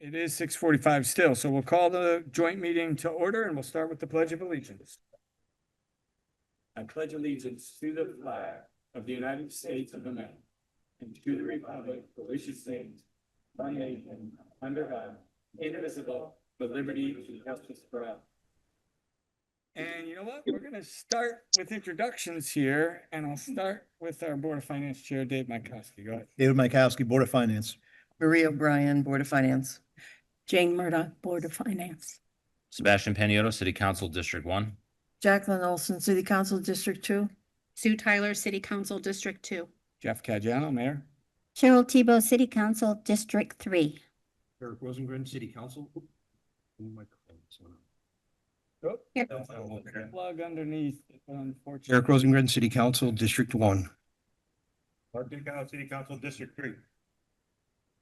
It is 6:45 still, so we'll call the joint meeting to order and we'll start with the Pledge of Allegiance. I pledge allegiance to the flag of the United States of America and to the republic for which it stands, one nation, under God, indivisible, with liberty and justice for all. And you know what? We're going to start with introductions here, and I'll start with our Board of Finance Chair, Dave Mikowski. Go ahead. David Mikowski, Board of Finance. Maria O'Brien, Board of Finance. Jane Murdoch, Board of Finance. Sebastian Paniotto, City Council, District 1. Jacqueline Olson, City Council, District 2. Sue Tyler, City Council, District 2. Jeff Caggiano, Mayor. Cheryl Tebow, City Council, District 3. Eric Rosengren, City Council. Plug underneath, unfortunately. Eric Rosengren, City Council, District 1. Mark Dinkau, City Council, District 3.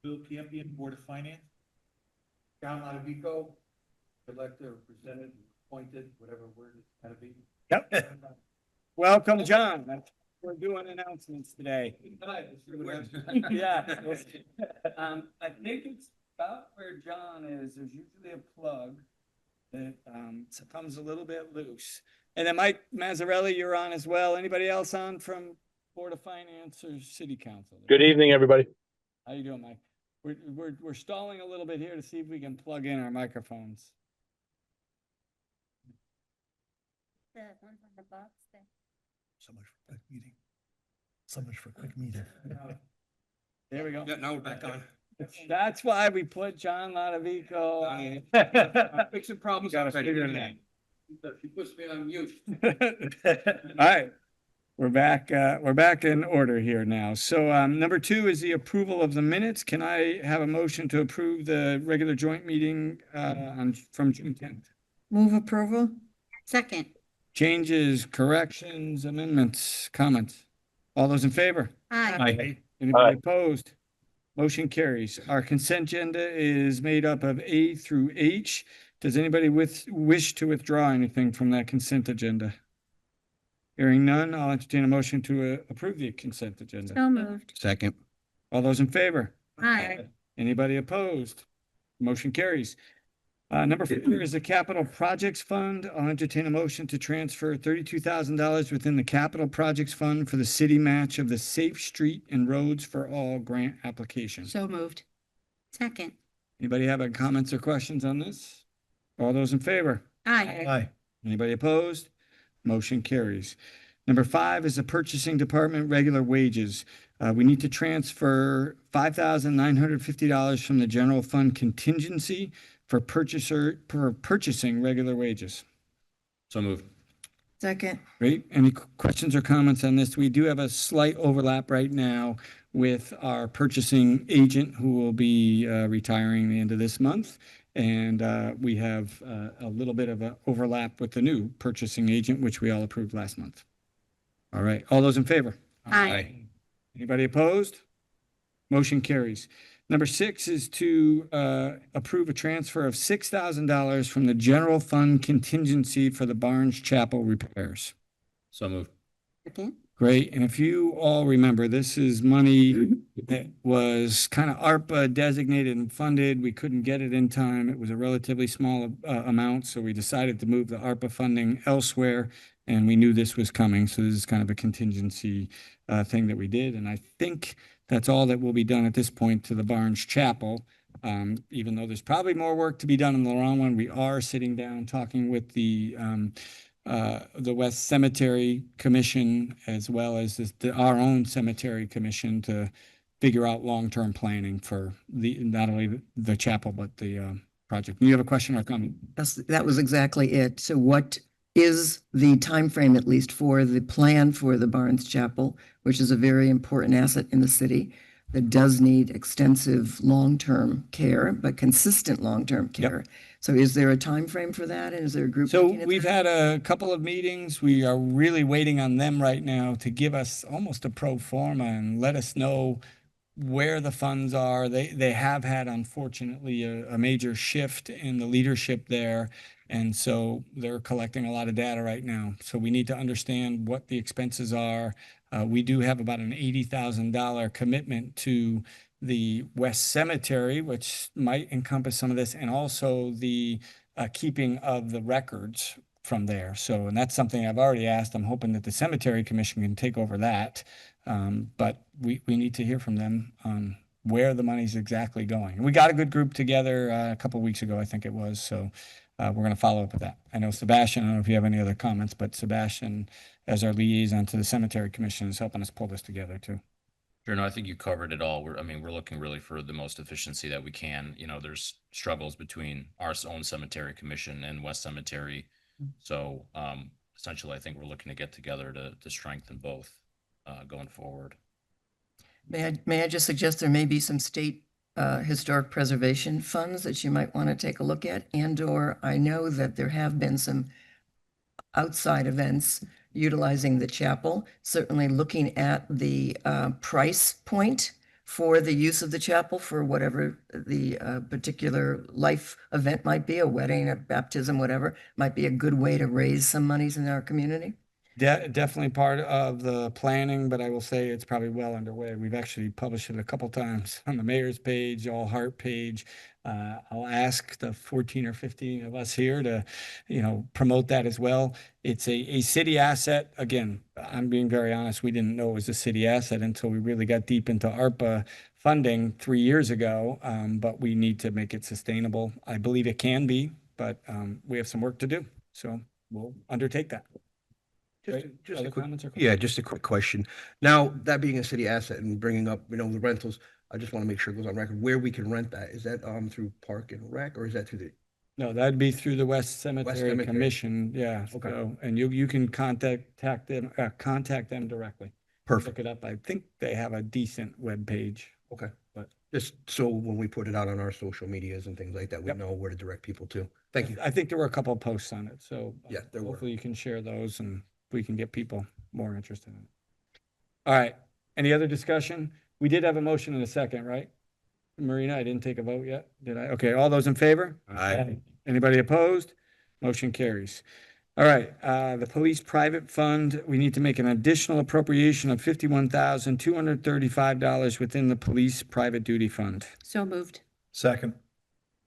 Bill Campion, Board of Finance. John Lodovico, elected, represented, appointed, whatever word it's gotta be. Yep. Welcome, John. We're doing announcements today. Yeah. I think it's about where John is. There's usually a plug that comes a little bit loose. And then Mike Mazzarelli, you're on as well. Anybody else on from Board of Finance or City Council? Good evening, everybody. How you doing, Mike? We're stalling a little bit here to see if we can plug in our microphones. The ones on the box there. So much for quick meeting. So much for quick meeting. There we go. Yeah, now we're back on. That's why we put John Lodovico. Fixing problems. Gotta figure it out. She puts me on mute. All right. We're back in order here now. So number 2 is the approval of the minutes. Can I have a motion to approve the regular joint meeting from June 10th? Move approval. Second. Changes, corrections, amendments, comments? All those in favor? Aye. Anybody opposed? Motion carries. Our consent agenda is made up of A through H. Does anybody wish to withdraw anything from that consent agenda? Hearing none, I'll entertain a motion to approve the consent agenda. So moved. Second. All those in favor? Aye. Anybody opposed? Motion carries. Number 4 is the Capital Projects Fund. I'll entertain a motion to transfer $32,000 within the Capital Projects Fund for the city match of the Safe Street and Roads for All grant application. So moved. Second. Anybody have any comments or questions on this? All those in favor? Aye. Aye. Anybody opposed? Motion carries. Number 5 is the Purchasing Department regular wages. We need to transfer $5,950 from the general fund contingency for purchasing regular wages. So moved. Second. Great. Any questions or comments on this? We do have a slight overlap right now with our purchasing agent who will be retiring the end of this month. And we have a little bit of an overlap with the new purchasing agent, which we all approved last month. All right. All those in favor? Aye. Anybody opposed? Motion carries. Number 6 is to approve a transfer of $6,000 from the general fund contingency for the Barnes Chapel repairs. So moved. Second. Great. And if you all remember, this is money that was kind of ARPA designated and funded. We couldn't get it in time. It was a relatively small amount, so we decided to move the ARPA funding elsewhere, and we knew this was coming. So this is kind of a contingency thing that we did. And I think that's all that will be done at this point to the Barnes Chapel. Even though there's probably more work to be done in the long one, we are sitting down talking with the West Cemetery Commission as well as our own cemetery commission to figure out long-term planning for not only the chapel but the project. You have a question or comment? That was exactly it. So what is the time frame, at least, for the plan for the Barnes Chapel, which is a very important asset in the city that does need extensive long-term care, but consistent long-term care? Yep. So is there a time frame for that? And is there a group? So we've had a couple of meetings. We are really waiting on them right now to give us almost a pro forma and let us know where the funds are. They have had, unfortunately, a major shift in the leadership there. And so they're collecting a lot of data right now. So we need to understand what the expenses are. We do have about an $80,000 commitment to the West Cemetery, which might encompass some of this, and also the keeping of the records from there. So, and that's something I've already asked. I'm hoping that the Cemetery Commission can take over that. But we need to hear from them on where the money's exactly going. And we got a good group together a couple of weeks ago, I think it was. So we're going to follow up with that. I know Sebastian, I don't know if you have any other comments, but Sebastian, as our liaison to the Cemetery Commission, is helping us pull this together too. Sure, no, I think you covered it all. We're looking really for the most efficiency that we can. You know, there's struggles between our own cemetery commission and West Cemetery. So, essentially, I think we're looking to get together to strengthen both, going forward. May I just suggest there may be some state historic preservation funds that you might want to take a look at, and/or I know that there have been some outside events utilizing the chapel, certainly looking at the price point for the use of the chapel for whatever the particular life event might be, a wedding, a baptism, whatever, might be a good way to raise some monies in our community. Definitely part of the planning, but I will say it's probably well underway. We've actually published it a couple times on the mayor's page, All Heart page. I'll ask the 14 or 15 of us here to, promote that as well. It's a city asset. Again, I'm being very honest. We didn't know it was a city asset until we really got deep into ARPA funding 3 years ago. But we need to make it sustainable. I believe it can be, but we have some work to do. So we'll undertake that. Just Other a quick, comments or yeah, just a quick question. Now, that being a city asset and bringing up, the rentals, I just want to make sure it goes on record where we can rent that. Is that through Park and Rec, or is that through the? No, that'd be through the West Cemetery Cemetery. Commission, yeah. Okay. So, and you can contact them directly. Perfect. Look it up. I think they have a decent web page. Okay. But- Just so when we put it out on our social medias and things like that, we Yep. know where to direct people to. Thank you. I think there were a couple of posts on it, so. Yeah, there were. Hopefully you can share those and we can get people more interested in it. All right, any other discussion? We did have a motion in a second, right? Marina, I didn't take a vote yet, did I? Okay, all those in favor? Aye. Anybody opposed? Motion carries. All right, the police private fund, we need to make an additional appropriation of $51,235 within the police private duty fund. So moved. Second.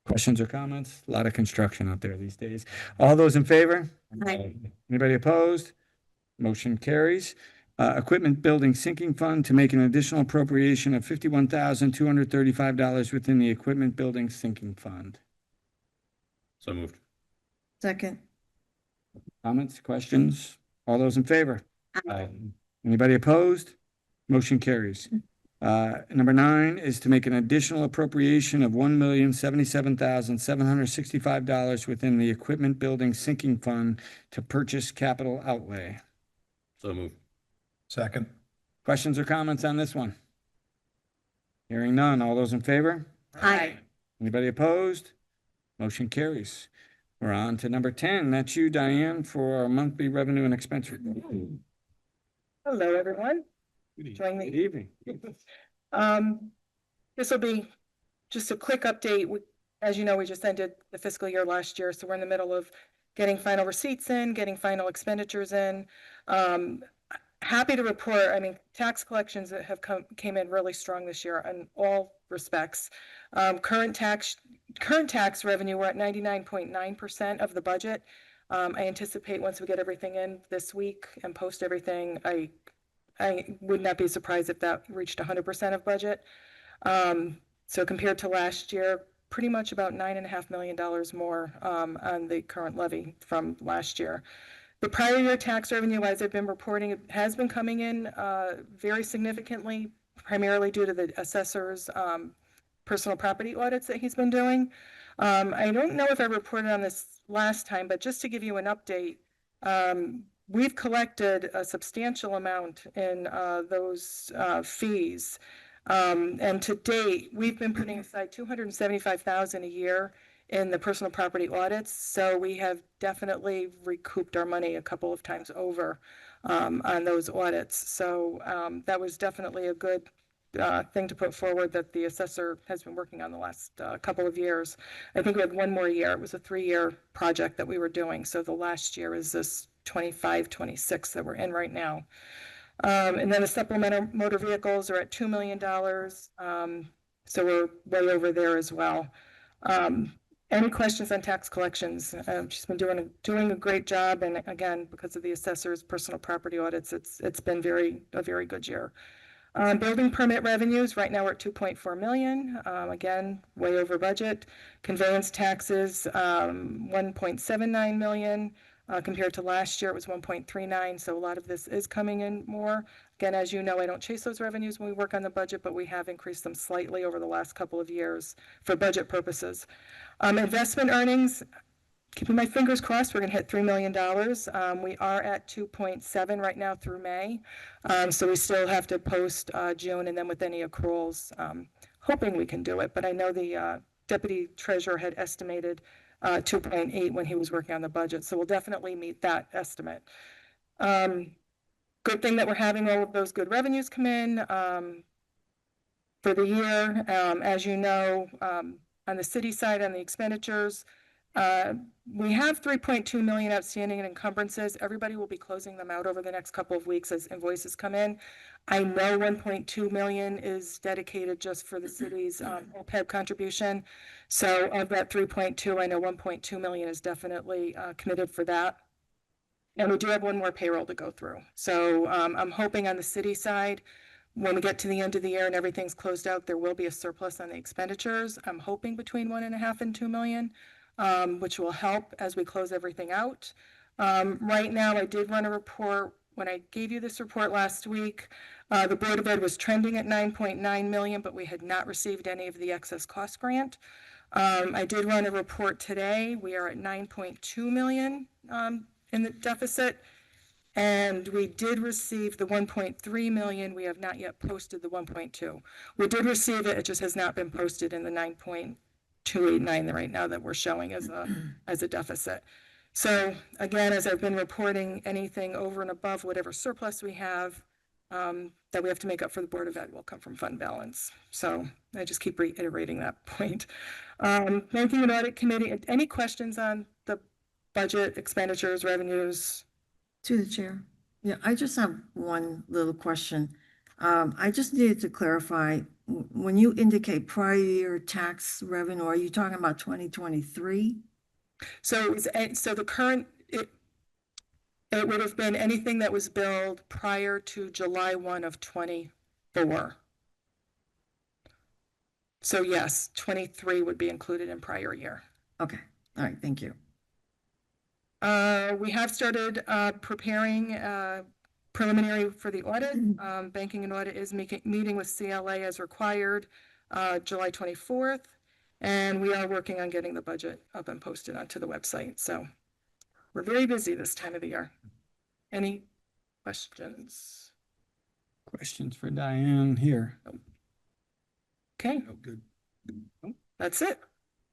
Questions or comments? A lot of construction out there these days. All those in favor? Aye. Anybody opposed? Motion carries. Equipment Building Sinking Fund to make an additional appropriation of $51,235 within the Equipment Building Sinking Fund. So moved. Second. Comments, questions? All those in favor? Aye. Anybody opposed? Motion carries. Number 9 is to make an additional appropriation of $1,077,765 within the Equipment Building Sinking Fund to purchase capital outlay. So moved. Second. Questions or comments on this one? Hearing none. All those in favor? Aye. Anybody opposed? Motion carries. We're on to number 10. That's you, Diane, for our monthly revenue and expense report. Hello, everyone. Join Good me. evening. This will be just a quick update. As you know, we just ended the fiscal year last year, so we're in the middle of getting final receipts in, getting final expenditures in. Happy to report, tax collections that have came in really strong this year in all respects. Current tax revenue, we're at 99.9% of the budget. I anticipate once we get everything in this week and post everything, I would not be surprised if that reached 100% of budget. So compared to last year, pretty much about $9.5 million more on the current levy from last year. The prior year tax revenue, as I've been reporting, has been coming in very significantly, primarily due to the assessor's personal property audits that he's been doing. I don't know if I reported on this last time, but just to give you an update, we've collected a substantial amount in those fees. And to date, we've been putting aside $275,000 a year in the personal property audits. So we have definitely recouped our money a couple of times over on those audits. So that was definitely a good thing to put forward that the assessor has been working on the last couple of years. I think we had one more year. It was a 3-year project that we were doing. So the last year is this 25, 26 that we're in right now. And then the supplemental motor vehicles are at $2 million. So we're way over there as well. Any questions on tax collections? She's been doing a great job, and again, because of the assessor's personal property audits, it's been a very good year. Building permit revenues, right now we're at 2.4 million, again, way over budget. Conveyance taxes, 1.79 million, compared to last year, it was 1.39, so a lot of this is coming in more. Again, as you know, I don't chase those revenues when we work on the budget, but we have increased them slightly over the last couple of years for budget purposes. Investment earnings, keeping my fingers crossed, we're gonna hit $3 million. We are at 2.7 right now through May. So we still have to post, June, and then with any accruals, hoping we can do it. But I know the, deputy treasurer had estimated, 2.8 when he was working on the budget. So we'll definitely meet that estimate. Good thing that we're having all of those good revenues come in, for the year. As you know, on the city side, on the expenditures, we have 3.2 million outstanding in encumbrances. Everybody will be closing them out over the next couple of weeks as invoices come in. I know 1.2 million is dedicated just for the city's OPEB contribution. So of that 3.2, I know 1.2 million is definitely committed for that. And we do have one more payroll to go through. So I'm hoping on the city side, when we get to the end of the year and everything's closed out, there will be a surplus on the expenditures. I'm hoping between 1.5 and 2 million, which will help as we close everything out. Right now, I did run a report. When I gave you this report last week, the Board of Ed was trending at 9.9 million, but we had not received any of the excess cost grant. I did run a report today. We are at 9.2 million in the deficit. And we did receive the 1.3 million. We have not yet posted the 1.2. We did receive it. It just has not been posted in the 9.289 right now that we're showing as a deficit. So again, as I've been reporting, anything over and above whatever surplus we have that we have to make up for the Board of Ed will come from fund balance. So I just keep reiterating that point. Banking and Audit Committee, any questions on the budget, expenditures, revenues? To the chair. Yeah, I just have one little question. I just needed to clarify, when you indicate prior year tax revenue, are you talking about 2023? So it was, so the current, it would have been anything that was billed prior to July 1 of 24. So yes, 23 would be included in prior year. Okay, all right, thank you. We have started preparing preliminary for the audit. Banking and Audit is meeting with CLA as required July 24th. And we are working on getting the budget up and posted onto the website. So we're very busy this time of the year. Any questions? Questions for Diane here? Okay, Oh, good. that's it.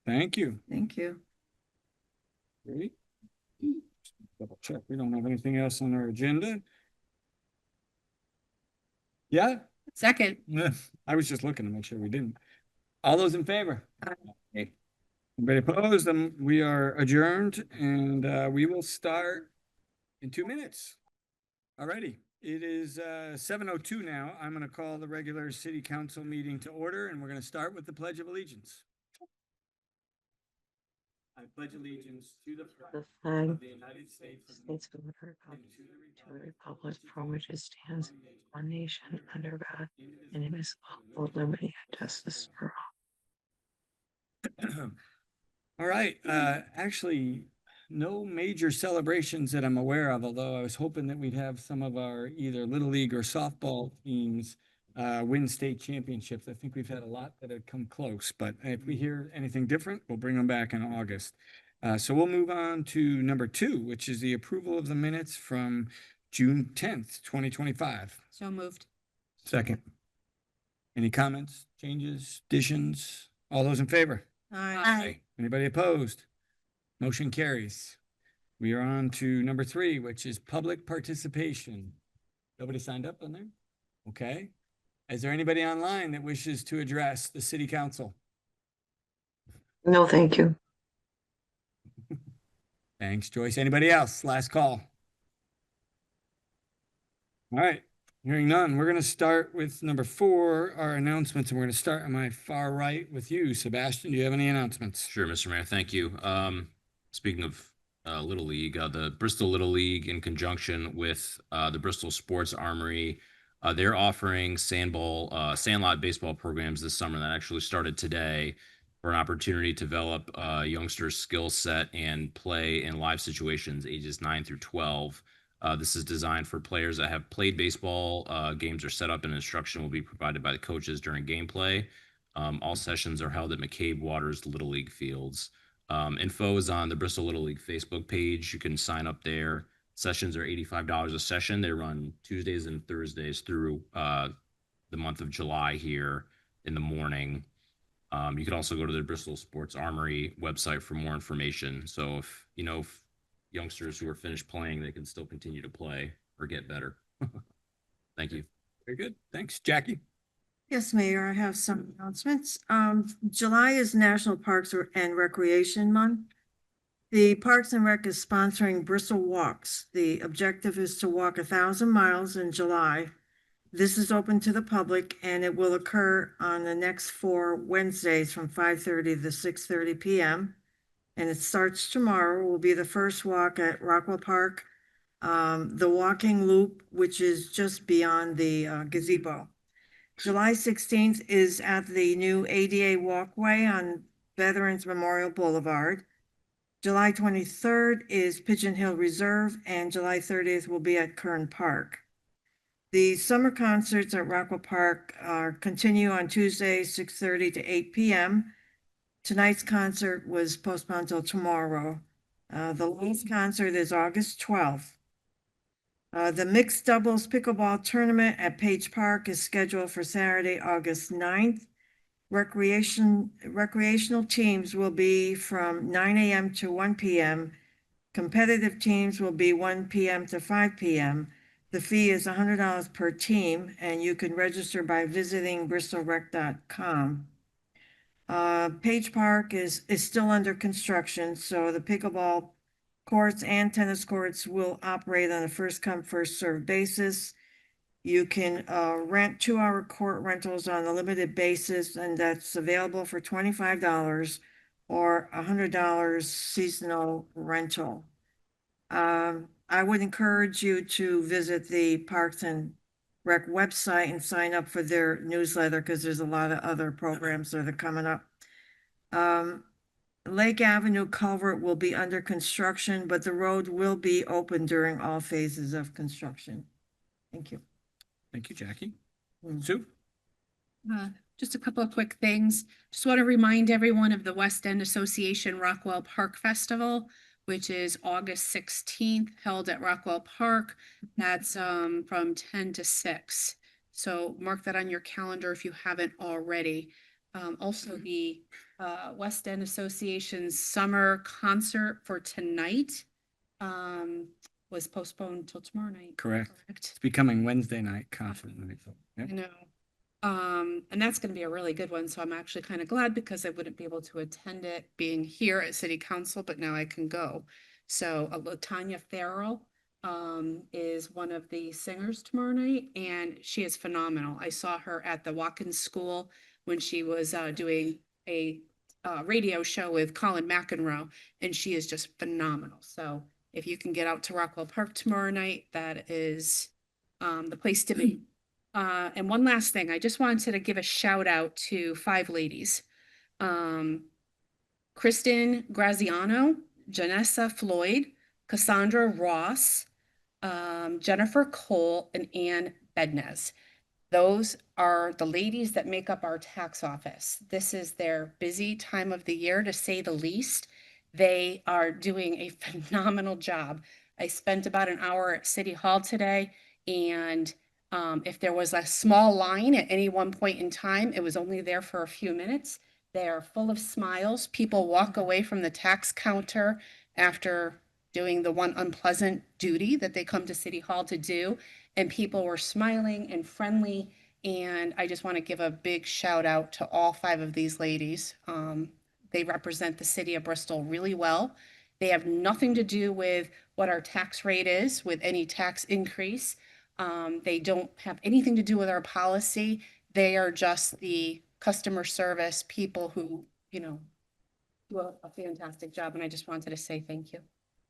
Thank you. Thank you. Great. Double check. We don't have anything else on our agenda. Yeah, Second. I was just looking to make sure we didn't. All those in favor? Aye. Anybody opposed? Then we are adjourned and we will start in 2 minutes. Alrighty, it is 7:02 now. I'm going to call the regular city council meeting to order and we're going to start with the Pledge of Allegiance. I pledge allegiance to the flag of the United States of America and to the republic for which it stands, one nation under God, indivisible, with liberty and justice for all. All right, actually, no major celebrations that I'm aware of, although I was hoping that we'd have some of our either Little League or softball teams win state championships. I think we've had a lot that have come close, but if we hear anything different, we'll bring them back in August. So we'll move on to number 2, which is the approval of the minutes from June 10th, 2025. So moved. Second. Any comments, changes, additions? All those in favor? Aye. Anybody opposed? Motion carries. We are on to number 3, which is public participation. Nobody signed up on there? Okay. Is there anybody online that wishes to address the city council? No, thank you. Thanks, Joyce. Anybody else? Last call. All right. Hearing none, we're gonna start with number 4, our announcements, and we're gonna start on my far right with you. Sebastian, do you have any announcements? Sure, Mr. Mayor, thank you. Speaking of Little League, the Bristol Little League, in conjunction with the Bristol Sports Armory, they're offering sandlot baseball programs this summer that actually started today for an opportunity to develop youngsters' skill set and play in live situations ages 9 through 12. This is designed for players that have played baseball. Games are set up and instruction will be provided by the coaches during gameplay. All sessions are held at McCabe Waters Little League Fields. Info is on the Bristol Little League Facebook page. You can sign up there. Sessions are $85 a session. They run Tuesdays and Thursdays through the month of July here in the morning. You can also go to the Bristol Sports Armory website for more information. So if youngsters who are finished playing, they can still continue to play or get better. Thank you. Very good. Thanks. Jackie? Yes, Mayor, I have some announcements. July is National Parks and Recreation Month. The Parks and Rec is sponsoring Bristol Walks. The objective is to walk 1,000 miles in July. This is open to the public and it will occur on the next 4 Wednesdays from 5:30 to 6:30 p.m. And it starts tomorrow, will be the first walk at Rockwell Park, the walking loop, which is just beyond the gazebo. July 16th is at the new ADA walkway on Veterans Memorial Boulevard. July 23rd is Pigeon Hill Reserve, and July 30th will be at Kern Park. The summer concerts at Rockwell Park continue on Tuesday, 6:30 to 8 p.m. Tonight's concert was postponed till tomorrow. The last concert is August 12th. The mixed doubles pickleball tournament at Page Park is scheduled for Saturday, August 9th. Recreational teams will be from 9 a.m. to 1 p.m. Competitive teams will be 1 p.m. to 5 p.m. The fee is $100 per team, and you can register by visiting bristolrec.com. Page Park is still under construction, so the pickleball courts and tennis courts will operate on a first come, first served basis. You can rent 2-hour court rentals on a limited basis, and that's available for $25 or $100 seasonal rental. I would encourage you to visit the Parks and Rec website and sign up for their newsletter because there's a lot of other programs that are coming up. Lake Avenue culvert will be under construction, but the road will be open during all phases of construction. Thank you. Thank you, Jackie. Sue? Just a couple of quick things. Just want to remind everyone of the West End Association Rockwell Park Festival, which is August 16th, held at Rockwell Park. That's from 10 to 6. So mark that on your calendar if you haven't already. Also, the West End Association's summer concert for tonight was postponed till tomorrow night. Correct. It's becoming Wednesday night concert. I know. And that's going to be a really good one. So I'm actually kind of glad because I wouldn't be able to attend it being here at City Council, but now I can go. So Latanya Farrell is one of the singers tomorrow night, and she is phenomenal. I saw her at the Watkins School when she was doing a radio show with Colin McEnroe, and she is just phenomenal. So if you can get out to Rockwell Park tomorrow night, that is the place to be. And one last thing, I just wanted to give a shout out to 5 ladies. Kristen Graziano, Janessa Floyd, Cassandra Ross, Jennifer Cole, and Ann Bednez. Those are the ladies that make up our tax office. This is their busy time of the year, to say the least. They are doing a phenomenal job. I spent about an hour at City Hall today, and if there was a small line at any one point in time, it was only there for a few minutes. They are full of smiles. People walk away from the tax counter after doing the one unpleasant duty that they come to City Hall to do, and people were smiling and friendly. And I just want to give a big shout out to all 5 of these ladies. They represent the city of Bristol really well. They have nothing to do with what our tax rate is, with any tax increase. They don't have anything to do with our policy. They are just the customer service people who, you know, do a fantastic job. And I just wanted to say thank you.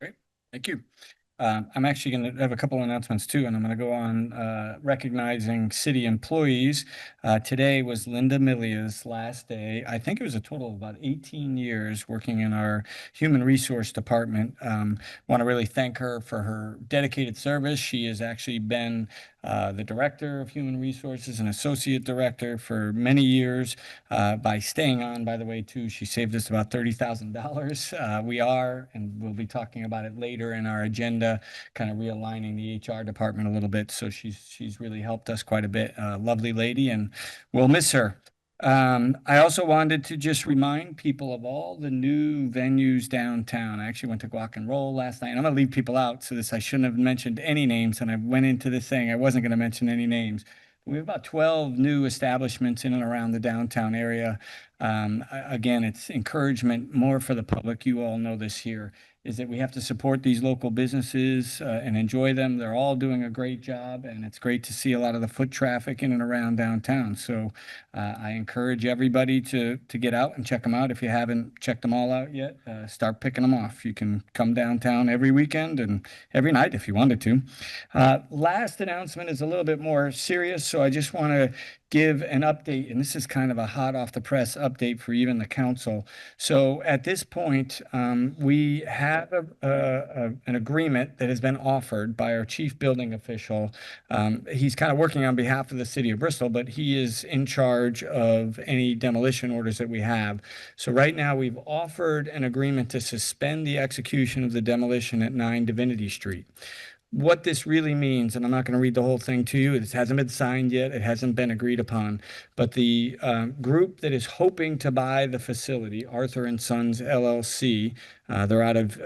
Great, thank you. I'm actually going to have a couple of announcements too, and I'm going to go on recognizing city employees. Today was Linda Milia's last day. I think it was a total of about 18 years working in our human resource department. Want to really thank her for her dedicated service. She has actually been the director of human resources and associate director for many years. By staying on, by the way, too, she saved us about $30,000. We are, and we'll be talking about it later in our agenda, kind of realigning the HR department a little bit. So she's really helped us quite a bit. Lovely lady, and we'll miss her. I also wanted to just remind people of all the new venues downtown. I actually went to Guac and Roll last night, and I'm going to leave people out. So I shouldn't have mentioned any names, and I went into this saying I wasn't going to mention any names. We have about 12 new establishments in and around the downtown area. Again, it's encouragement more for the public. You all know this here, is that we have to support these local businesses and enjoy them. They're all doing a great job, and it's great to see a lot of the foot traffic in and around downtown. So I encourage everybody to get out and check them out. If you haven't checked them all out yet, start picking them off. You can come downtown every weekend and every night if you wanted to. Last announcement is a little bit more serious, so I just want to give an update, and this is kind of a hot off the press update for even the council. So at this point, we have an agreement that has been offered by our chief building official. He's kind of working on behalf of the city of Bristol, but he is in charge of any demolition orders that we have. So right now we've offered an agreement to suspend the execution of the demolition at 9 Divinity Street. What this really means, and I'm not going to read the whole thing to you, it hasn't been signed yet, it hasn't been agreed upon, but the group that is hoping to buy the facility, Arthur and Sons LLC, they're out of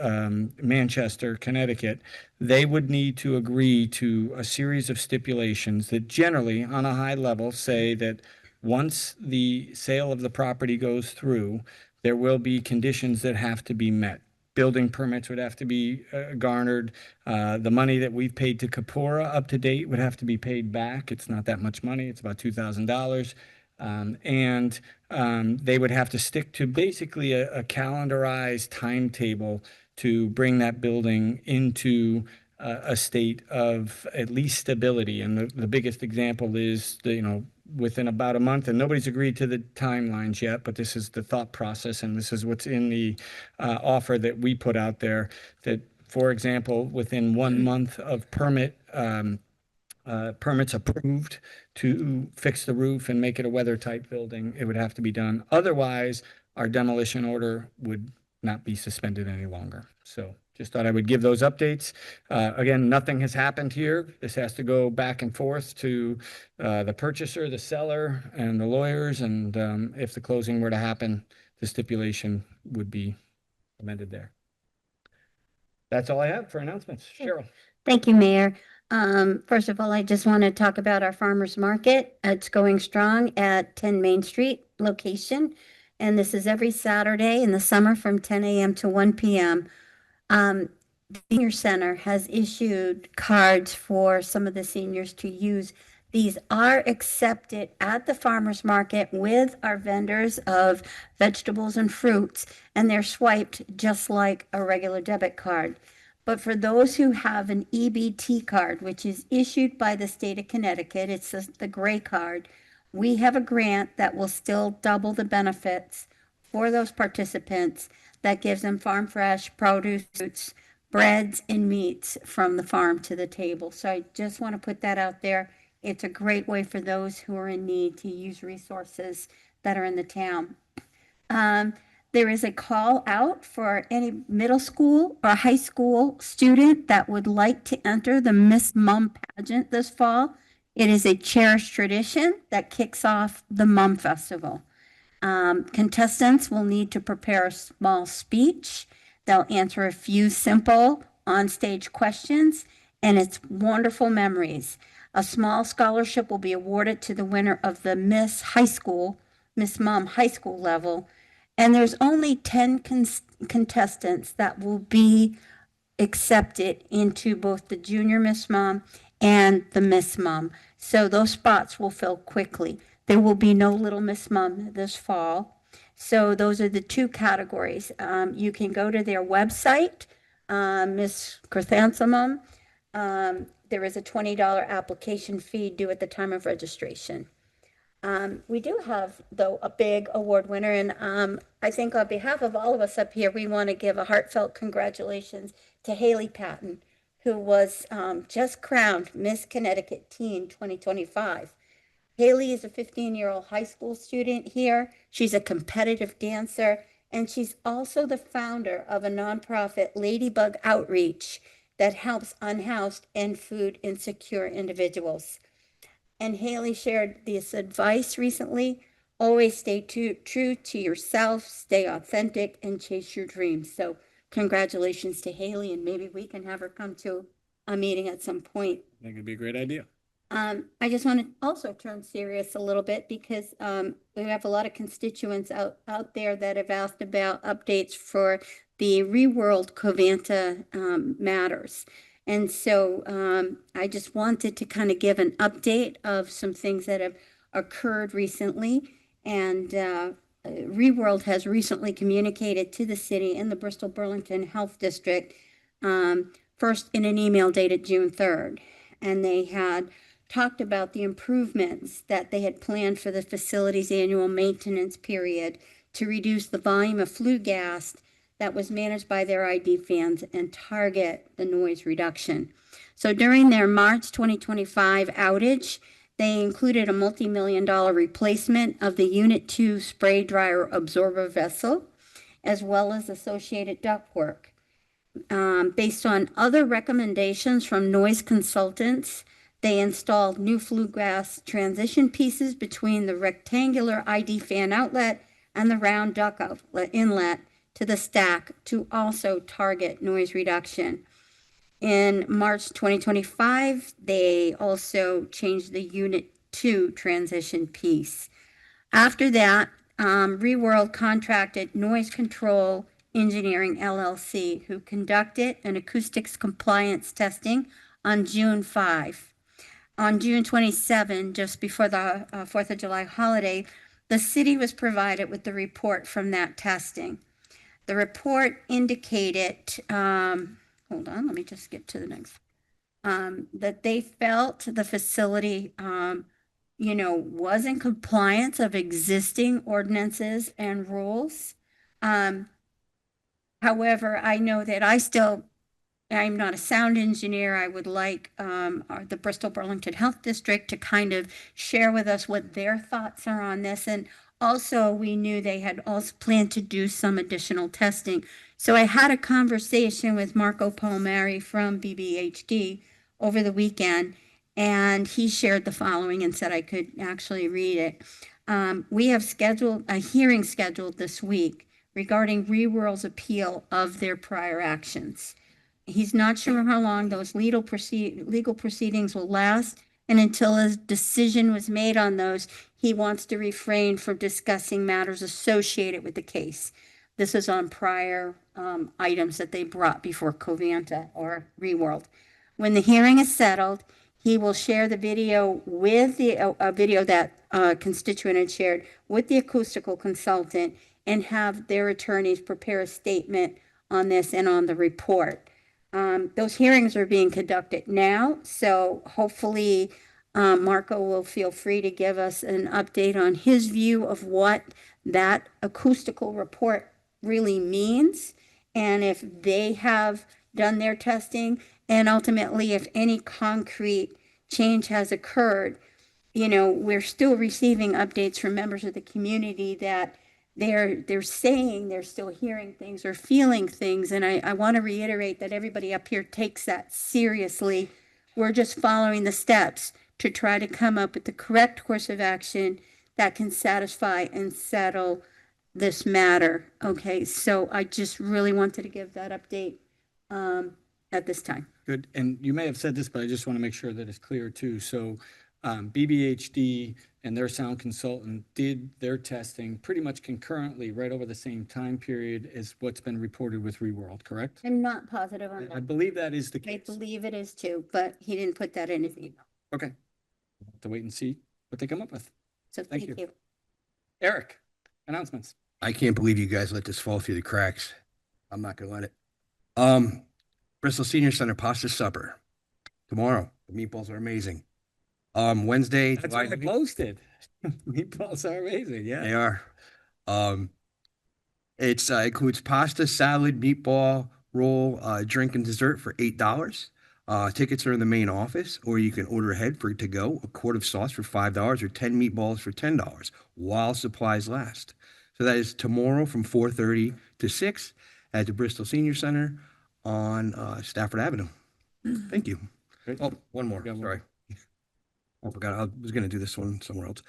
Manchester, Connecticut, they would need to agree to a series of stipulations that generally, on a high level, say that once the sale of the property goes through, there will be conditions that have to be met. Building permits would have to be garnered. The money that we've paid to Kapora up to date would have to be paid back. It's not that much money. It's about $2,000. They would have to stick to basically a calendarized timetable to bring that building into a state of at least stability. And the biggest example is within about a month, and nobody's agreed to the timelines yet, but this is the thought process, and this is what's in the offer that we put out there, that, for example, within 1 month of permits approved to fix the roof and make it a weather-tight building, it would have to be done. Otherwise, our demolition order would not be suspended any longer. So just thought I would give those updates. Again, nothing has happened here. This has to go back and forth to the purchaser, the seller, and the lawyers. And if the closing were to happen, the stipulation would be amended there. That's all I have for announcements. Cheryl. Thank you, Mayor. First of all, I just want to talk about our farmers market. It's going strong at 10 Main Street location. And this is every Saturday in the summer from 10 a.m. to 1 p.m. The Senior Center has issued cards for some of the seniors to use. These are accepted at the farmers market with our vendors of vegetables and fruits, and they're swiped just like a regular debit card. But for those who have an EBT card, which is issued by the state of Connecticut, it's the gray card, we have a grant that will still double the benefits for those participants that gives them farm fresh produce, fruits, breads, and meats from the farm to the table. So I just want to put that out there. It's a great way for those who are in need to use resources that are in the town. There is a call out for any middle school or high school student that would like to enter the Miss Mum pageant this fall. It is a cherished tradition that kicks off the Mum Festival. Contestants will need to prepare a small speech. They'll answer a few simple on-stage questions, and it's wonderful memories. A small scholarship will be awarded to the winner of the Miss Mum High School level, and there's only 10 contestants that will be accepted into both the Junior Miss Mum and the Miss Mom. So those spots will fill quickly. There will be no Little Miss Mom this fall. So those are the two categories. You can go to their website, Miss Chrysanthemum. There is a $20 application fee due at the time of registration. We do have, though, a big award winner, and I think on behalf of all of us up here, we want to give a heartfelt congratulations to Haley Patton, who was just crowned Miss Connecticut Teen 2025. Haley is a 15-year-old high school student here. She's a competitive dancer, and she's also the founder of a nonprofit, Ladybug Outreach, that helps unhoused and food insecure individuals. And Haley shared this advice recently: always stay true to yourself, stay authentic, and chase your dreams. So congratulations to Haley, and maybe we can have her come to a meeting at some point. I think it'd be a great idea. I just want to also turn serious a little bit because we have a lot of constituents out there that have asked about updates for the Reworld Covanta matters. And so I just wanted to kind of give an update of some things that have occurred recently. And Reworld has recently communicated to the city and the Bristol Burlington Health District, first in an email dated June 3rd. And they had talked about the improvements that they had planned for the facility's annual maintenance period to reduce the volume of flue gas that was managed by their ID fans and target the noise reduction. So during their March 2025 outage, they included a multi-million-dollar replacement of the Unit 2 spray dryer absorber vessel, as well as associated ductwork. Based on other recommendations from noise consultants, they installed new flue gas transition pieces between the rectangular ID fan outlet and the round duct inlet to the stack to also target noise reduction. In March 2025, they also changed the Unit 2 transition piece. After that, Reworld contracted Noise Control Engineering LLC, who conducted an acoustics compliance testing on June 5. On June 27, just before the 4th of July holiday, the city was provided with the report from that testing. The report indicated, hold on, let me just get to the next, that they felt the facility, was in compliance of existing ordinances and rules. However, I know that I'm not a sound engineer. I would like the Bristol Burlington Health District to kind of share with us what their thoughts are on this. And also, we knew they had also planned to do some additional testing. So I had a conversation with Marco Palmieri from BBHD over the weekend, and he shared the following and said I could actually read it. We have scheduled a hearing scheduled this week regarding Reworld's appeal of their prior actions. He's not sure how long those legal proceedings will last, and until a decision was made on those, he wants to refrain from discussing matters associated with the case. This is on prior items that they brought before Covanta or Reworld. When the hearing is settled, he will share the video with a video that a constituent had shared with the acoustical consultant and have their attorneys prepare a statement on this and on the report. Those hearings are being conducted now, so hopefully Marco will feel free to give us an update on his view of what that acoustical report really means, and if they have done their testing, and ultimately if any concrete change has occurred. We're still receiving updates from members of the community that they're saying they're still hearing things or feeling things. And I want to reiterate that everybody up here takes that seriously. We're just following the steps to try to come up with the correct course of action that can satisfy and settle this matter. Okay, so I just really wanted to give that update at this time. Good. And you may have said this, but I just want to make sure that it's clear too. So BBHD and their sound consultant did their testing pretty much concurrently right over the same time period as what's been reported with Reworld, correct? I'm not positive on I that. believe that is the I case. believe it is too, but he didn't put that in his email. Okay. We'll have to wait and see what they come up with. So Thank thank you. you. Eric, announcements. I can't believe you guys let this fall through the cracks. I'm not gonna let it. Bristol Senior Center pasta supper tomorrow. The meatballs are amazing. Wednesday, That's July what I 9th, posted. Meatballs are amazing, they yeah. are. It's includes pasta, salad, meatball, roll, drink, and dessert for $8. Tickets are in the main office, or you can order ahead for to go, a quart of sauce for $5 or 10 meatballs for $10 while supplies last. So that is tomorrow from 4:30 to 6 at the Bristol Senior Center on Stafford Avenue. Thank you. Great. Oh, one more, Got one. sorry. I forgot, I was gonna do this one somewhere else.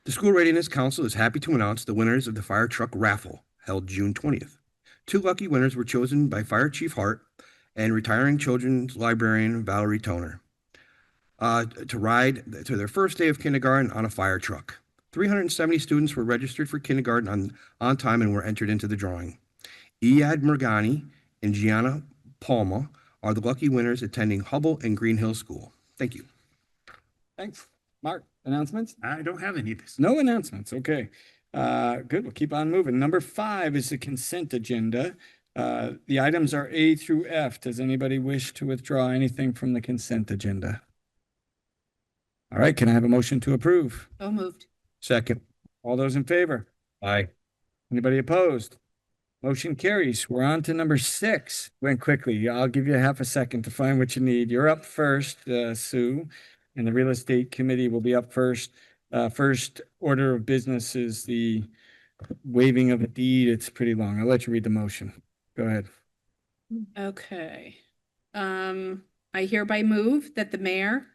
The School Readiness Council is happy to announce the winners of the fire truck raffle held June 20th. 2 lucky winners were chosen by Fire Chief Hart and retiring children's librarian Valerie Toner to ride to their first day of kindergarten on a fire truck. 370 students were registered for kindergarten on time and were entered into the drawing. Iyad Mergani and Gianna Palma are the lucky winners attending Hubble and Green Hill School. Thank you. Thanks. Mark, announcements? I don't have any. No announcements. Okay. Good. We'll keep on moving. Number 5 is the consent agenda. The items are A through F. Does anybody wish to withdraw anything from the consent agenda? All right. Can I have a motion to approve? So moved. Second. All those in favor? Aye. Anybody opposed? Motion carries. We're on to number 6. Went quickly. I'll give you half a second to find what you need. You're up first, Sue, and the real estate committee will be up first. First order of business is the waiving of a deed. It's pretty long. I'll let you read the motion. Go ahead. Okay. I hereby move that the mayor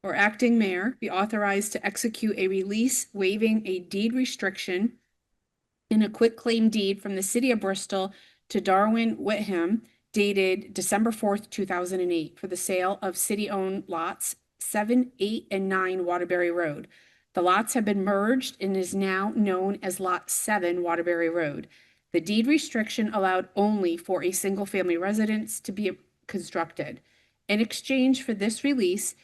or acting mayor be authorized to execute a release waiving a deed restriction in a quitclaim deed from the city of Bristol to Darwin Whitham dated December 4th, 2008 for the sale of city-owned lots 7, 8, and 9 Waterbury Road. The lots have been merged and is now known as Lot 7 Waterbury Road. The deed restriction allowed only for a single-family residence to be constructed. In exchange for this release,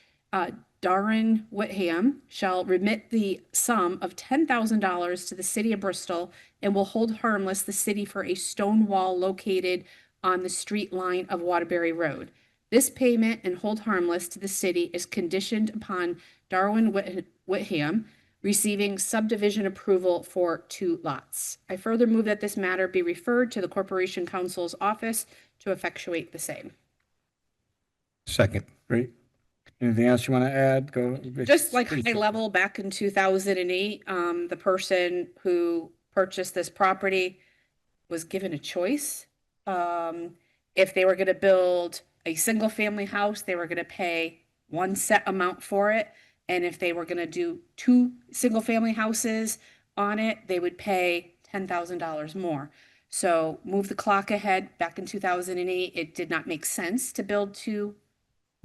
Darwin Whitham shall remit the sum of $10,000 to the city of Bristol and will hold harmless the city for a stone wall located on the street line of Waterbury Road. This payment and hold harmless to the city is conditioned upon Darwin Whitham receiving subdivision approval for 2 lots. I further move that this matter be referred to the Corporation Counsel's office to effectuate the same. Second. Great. Anything else you want to add? Go. Just like Pretty high simple. level, back in 2008, the person who purchased this property was given a choice. If they were going to build a single family house, they were going to pay one set amount for it. And if they were going to do 2 single family houses on it, they would pay $10,000 more. So move the clock ahead. Back in 2008, it did not make sense to build 2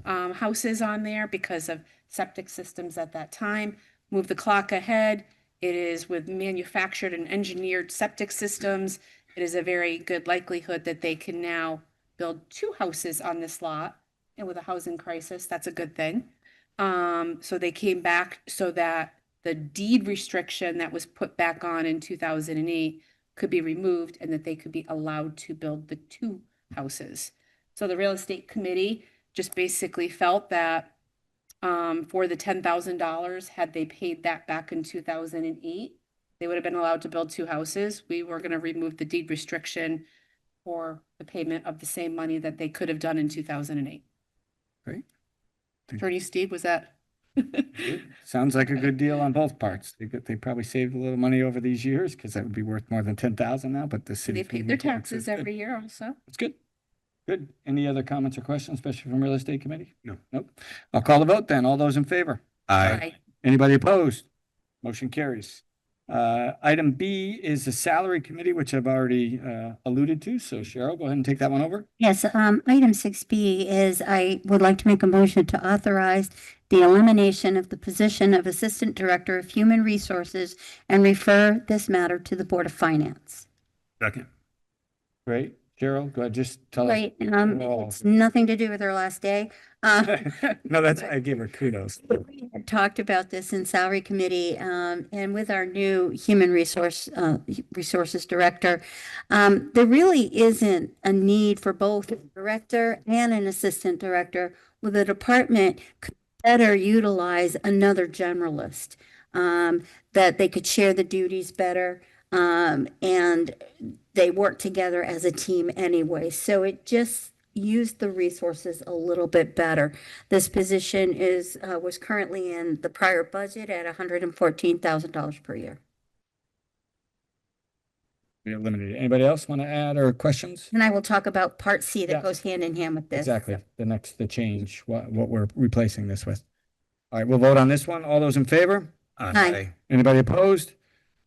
houses on there because of septic systems at that time. Move the clock ahead. It is with manufactured and engineered septic systems. It is a very good likelihood that they can now build 2 houses on this lot. And with a housing crisis, that's a good thing. So they came back so that the deed restriction that was put back on in 2008 could be removed and that they could be allowed to build the 2 houses. So the real estate committee just basically felt that for the $10,000, had they paid that back in 2008, they would have been allowed to build 2 houses. We were going to remove the deed restriction for the payment of the same money that they could have done in 2008. Great. Attorney Steve, was that? Sounds like a good deal on both parts. They probably saved a little money over these years because that would be worth more than 10,000 now, but the city. They paid their taxes every year also. It's good. Good. Any other comments or questions, especially from real estate committee? No. Nope. I'll call the vote then. All those in favor? Aye. Anybody opposed? Motion carries. Item B is the salary committee, which I've already alluded to. So Cheryl, go ahead and take that one over. Yes, item 6B is I would like to make a motion to authorize the elimination of the position of Assistant Director of Human Resources and refer this matter to the Board of Finance. Second. Great. Cheryl, go ahead, just tell us. Right, Oh. it's nothing to do with her last day. No, that's, I gave her kudos. We had talked about this in salary committee, and with our new human resources director, there really isn't a need for both a director and an assistant director. With the department could better utilize another generalist, that they could share the duties better, and they work together as a team anyway. So it just used the resources a little bit better. This position was currently in the prior budget at $114,000 per year. We eliminated. Anybody else want to add or questions? And I will talk about Part C that Yeah. goes hand in hand with this. Exactly. The change, what we're replacing this with. All right, we'll vote on this one. All those in favor? Aye. Anybody opposed?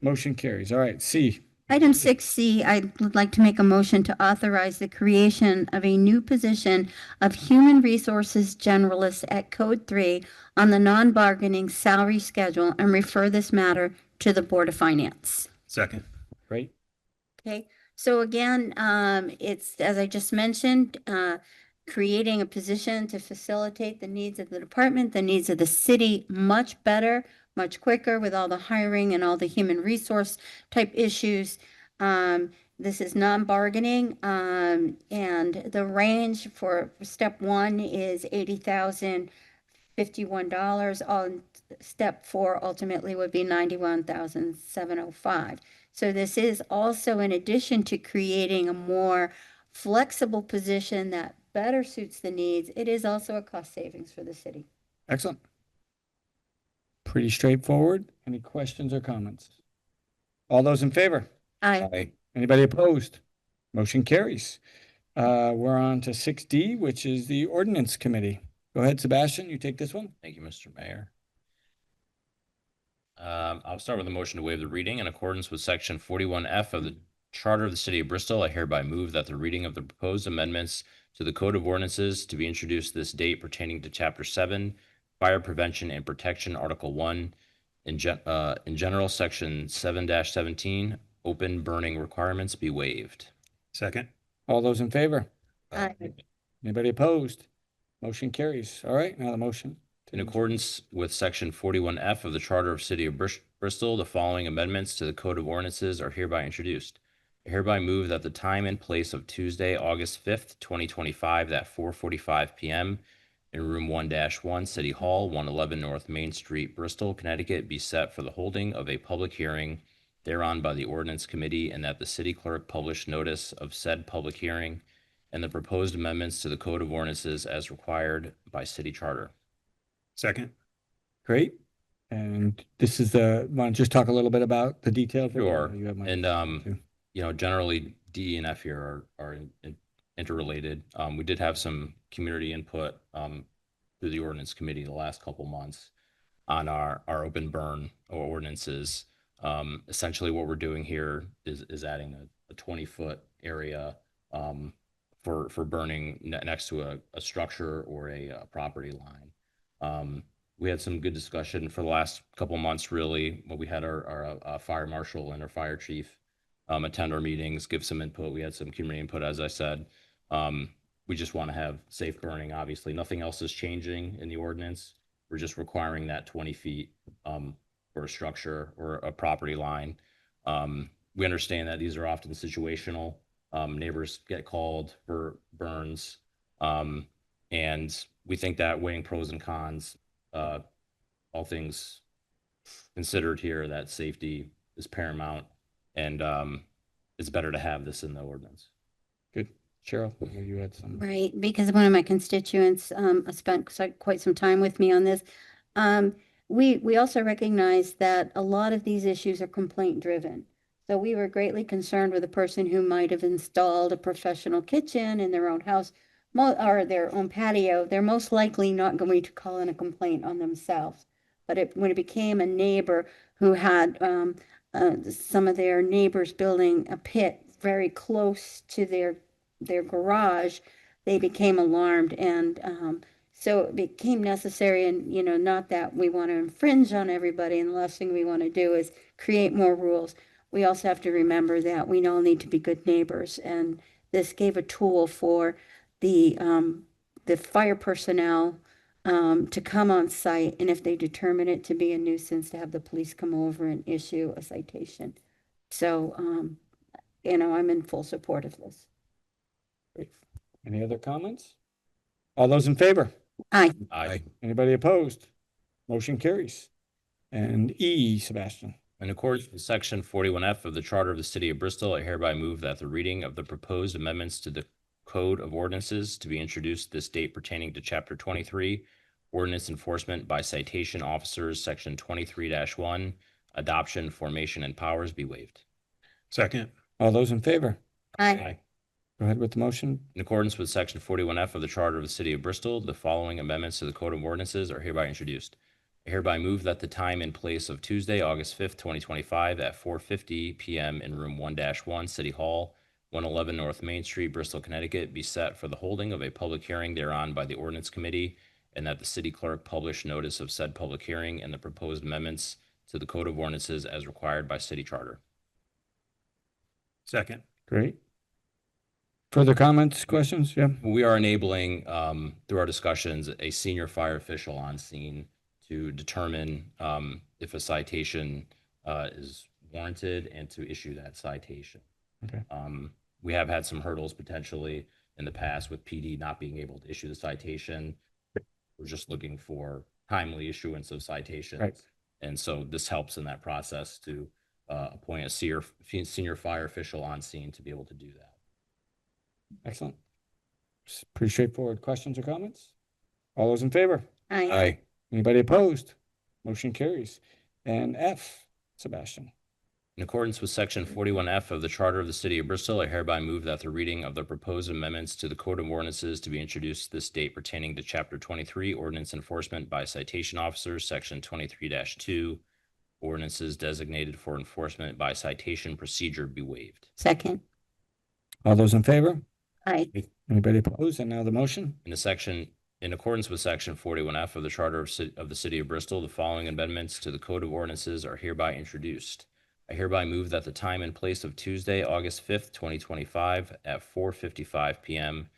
Motion carries. All right, C. Item 6C, I would like to make a motion to authorize the creation of a new position of Human Resources Generalist at Code 3 on the non-bargaining salary schedule and refer this matter to the Board of Finance. Second. Great. Okay, so again, it's, as I just mentioned, creating a position to facilitate the needs of the department, the needs of the city much better, much quicker with all the hiring and all the human resource type issues. This is non-bargaining, and the range for step 1 is $80,051. On step 4 ultimately would be $91,705. So this is also in addition to creating a more flexible position that better suits the needs. It is also a cost savings for the city. Excellent. Pretty straightforward. Any questions or comments? All those in favor? Aye. Anybody opposed? Motion carries. We're on to 6D, which is the ordinance committee. Go ahead, Sebastian, you take this one. Thank you, Mr. Mayor. I'll start with a motion to waive the reading in accordance with section 41F of the Charter of the City of Bristol. I hereby move that the reading of the proposed amendments to the Code of Ordinances to be introduced this date pertaining to Chapter 7, Fire Prevention and Protection, Article 1, in general, Section 7-17, open burning requirements be waived. Second. All those in favor? Aye. Anybody opposed? Motion carries. All right, now the motion. In accordance with section 41F of the Charter of City of Bristol, the following amendments to the Code of Ordinances are hereby introduced. I hereby move that the time and place of Tuesday, August 5th, 2025 at 4:45 p.m. in room 1-1, City Hall, 111 North Main Street, Bristol, Connecticut, be set for the holding of a public hearing thereon by the Ordinance Committee, and that the city clerk publish notice of said public hearing and the proposed amendments to the Code of Ordinances as required by city charter. Second. Great. And this is want to just talk a little bit about the details? Sure. You have my- And, generally D and F here are interrelated. We did have some community input through the ordinance committee the last couple months on our open burn ordinances. Essentially what we're doing here is adding a 20-foot area for burning next to a structure or a property line. We had some good discussion for the last couple months, really. We had our fire marshal and our fire chief attend our meetings, give some input. We had some community input, as I said. We just want to have safe burning, obviously. Nothing else is changing in the ordinance. We're just requiring that 20 feet for a structure or a property line. We understand that these are often situational. Neighbors get called for burns. And we think that weighing pros and cons, all things considered here, that safety is paramount, and it's better to have this in the ordinance. Good. Cheryl, you had some. Right, because one of my constituents spent quite some time with me on this. We also recognize that a lot of these issues are complaint driven. So we were greatly concerned with a person who might have installed a professional kitchen in their own house or their own patio. They're most likely not going to call in a complaint on themselves. But when it became a neighbor who had some of their neighbors building a pit very close to their garage, they became alarmed, and so it became necessary. And not that we want to infringe on everybody, and the last thing we want to do is create more rules. We also have to remember that we all need to be good neighbors, and this gave a tool for the fire personnel to come on site, and if they determine it to be a nuisance, to have the police come over and issue a citation. So, I'm in full support of this. Any other comments? All those in favor? Aye. Aye. Anybody opposed? Motion carries. And E, Sebastian. In accordance with section 41F of the Charter of the City of Bristol, I hereby move that the reading of the proposed amendments to the Code of Ordinances to be introduced this date pertaining to Chapter 23, Ordinance Enforcement by Citation Officers, Section 23-1, Adoption, Formation, and Powers be waived. Second. All those in favor? Aye. Go ahead with the motion. In accordance with section 41F of the Charter of the City of Bristol, the following amendments to the Code of Ordinances are hereby introduced. I hereby move that the time and place of Tuesday, August 5th, 2025 at 4:50 p.m. in room 1-1, City Hall, 111 North Main Street, Bristol, Connecticut, be set for the holding of a public hearing thereon by the Ordinance Committee, and that the city clerk publish notice of said public hearing and the proposed amendments to the Code of Ordinances as required by city charter. Second. Great. Further comments, questions? Yeah. We are enabling, through our discussions, a senior fire official on scene to determine if a citation is warranted and to issue that citation. Okay. We have had some hurdles potentially in the past with PD not being able to issue the citation. We're just looking for timely issuance of citations. Right. And so this helps in that process to appoint a senior fire official on scene to be able to do that. Excellent. Pretty straightforward. Questions or comments? All those in favor? Aye. Anybody opposed? Motion carries. And F, Sebastian. In accordance with section 41F of the Charter of the City of Bristol, I hereby move that the reading of the proposed amendments to the Code of Ordinances to be introduced this date pertaining to Chapter 23, Ordinance Enforcement by Citation Officers, Section 23-2, ordinances designated for enforcement by citation procedure be waived. Second. All those in favor? Aye. Anybody opposed? And now the motion. In accordance with section 41F of the Charter of the City of Bristol, the following amendments to the Code of Ordinances are hereby introduced. I hereby move that the time and place of Tuesday, August 5th, 2025 at 4:55 p.m.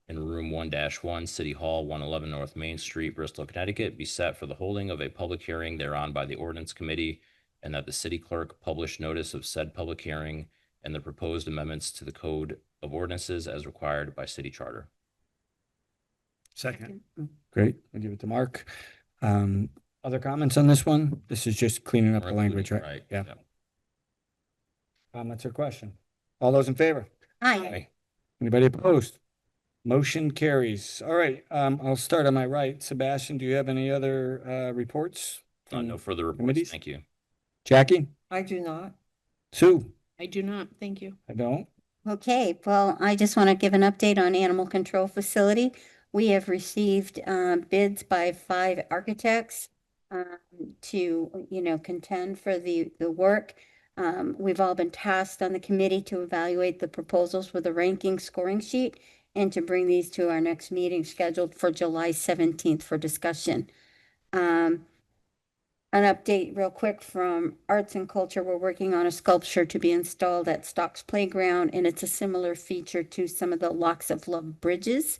in room 1-1, City Hall, 111 North Main Street, Bristol, Connecticut, be set for the holding of a public hearing thereon by the Ordinance Committee, and that the city clerk publish notice of said public hearing and the proposed amendments to the Code of Ordinances as required by city charter. Second. Great. I'll give it to Mark. Other comments on this one? This is just cleaning up the language, right? Right. Yeah. Comments or question? All those in favor? Aye. Anybody opposed? Motion carries. All right. I'll start on my right. Sebastian, do you have any other reports? No further reports. Committees? Thank you. Jackie? I do not. Sue? I do not, thank you. I don't. Okay, well, I just want to give an update on animal control facility. We have received bids by 5 architects to, contend for the work. We've all been tasked on the committee to evaluate the proposals with a ranking scoring sheet and to bring these to our next meeting scheduled for July 17th for discussion. An update real quick from Arts and Culture. We're working on a sculpture to be installed at Stocks Playground, and it's a similar feature to some of the Locks of Love bridges.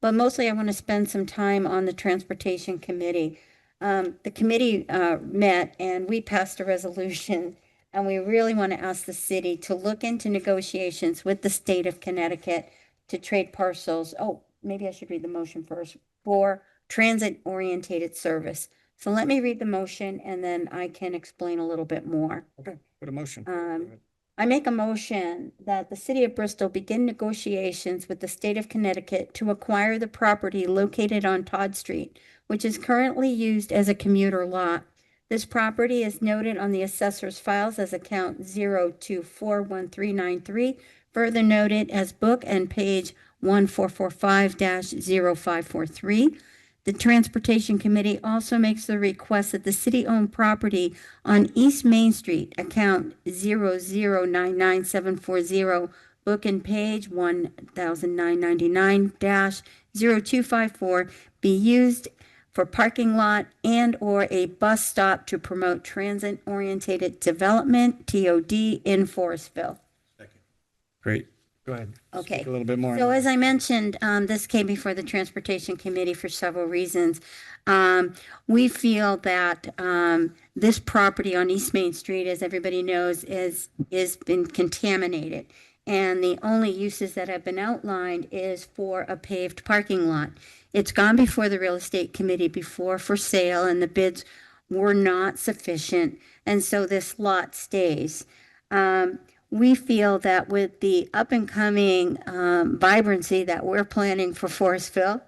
But mostly I want to spend some time on the Transportation Committee. The committee met and we passed a resolution, and we really want to ask the city to look into negotiations with the state of Connecticut to trade parcels. Oh, maybe I should read the motion first. For transit-oriented service. So let me read the motion and then I can explain a little bit more. Okay, put a motion. Go ahead. I make a motion that the city of Bristol begin negotiations with the state of Connecticut to acquire the property located on Todd Street, which is currently used as a commuter lot. This property is noted on the assessor's files as account 0241393, further noted as book and page 1445-0543. The Transportation Committee also makes the request that the city-owned property on East Main Street, account 0099740, book and page 1999-0254, be used for parking lot and/or a bus stop to promote transit-oriented development, TOD, in Forestville. Great. Go ahead. Okay. Speak a little bit more. So as I mentioned, this came before the Transportation Committee for several reasons. We feel that this property on East Main Street, as everybody knows, is been contaminated. And the only uses that have been outlined is for a paved parking lot. It's gone before the Real Estate Committee before for sale, and the bids were not sufficient. And so this lot stays. We feel that with the up and coming vibrancy that we're planning for Forestville,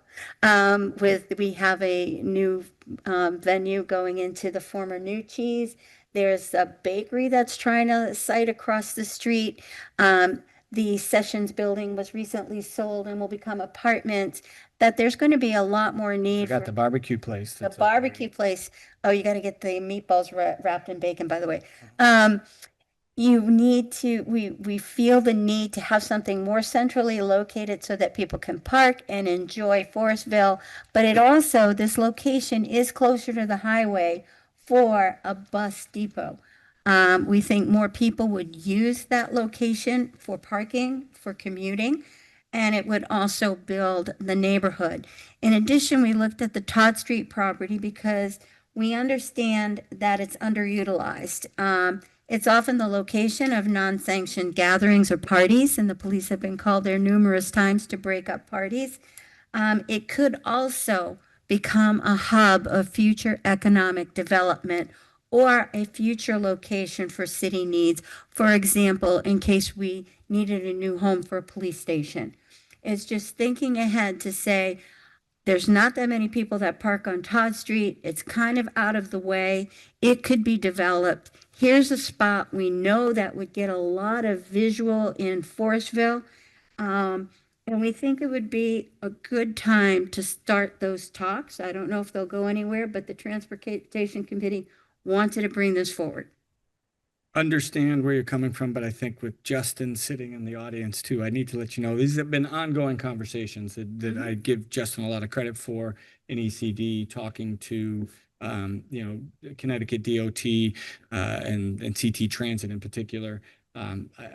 we have a new venue going into the former New Cheese. There's a bakery that's trying to site across the street. The Sessions building was recently sold and will become apartments. That there's going to be a lot more I need got for the barbecue place. the that's up there. barbecue place. Oh, you got to get the meatballs wrapped in bacon, by the way. You need to, we feel the need to have something more centrally located so that people can park and enjoy Forestville. But it also, this location is closer to the highway for a bus depot. We think more people would use that location for parking, for commuting, and it would also build the neighborhood. In addition, we looked at the Todd Street property because we understand that it's underutilized. It's often the location of non-sanctioned gatherings or parties, and the police have been called there numerous times to break up parties. It could also become a hub of future economic development or a future location for city needs. For example, in case we needed a new home for a police station. It's just thinking ahead to say, there's not that many people that park on Todd Street. It's kind of out of the way. It could be developed. Here's a spot we know that would get a lot of visual in Forestville. And we think it would be a good time to start those talks. I don't know if they'll go anywhere, but the Transportation Committee wanted to bring this forward. Understand where you're coming from, but I think with Justin sitting in the audience too, I need to let you know, these have been ongoing conversations that I give Justin a lot of credit for in ECD, talking to, Connecticut DOT, and CT Transit in particular.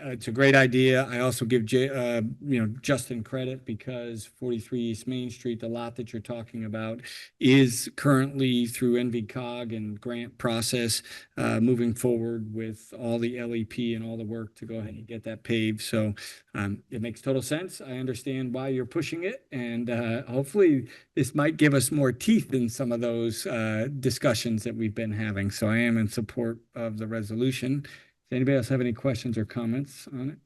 It's a great idea. I also give Justin credit because 43 East Main Street, the lot that you're talking about, is currently through NVCOG and grant process, moving forward with all the LEP and all the work to go ahead and get that paved. So it makes total sense. I understand why you're pushing it, and hopefully this might give us more teeth in some of those discussions that we've been having. So I am in support of the resolution. Does anybody else have any questions or comments on it?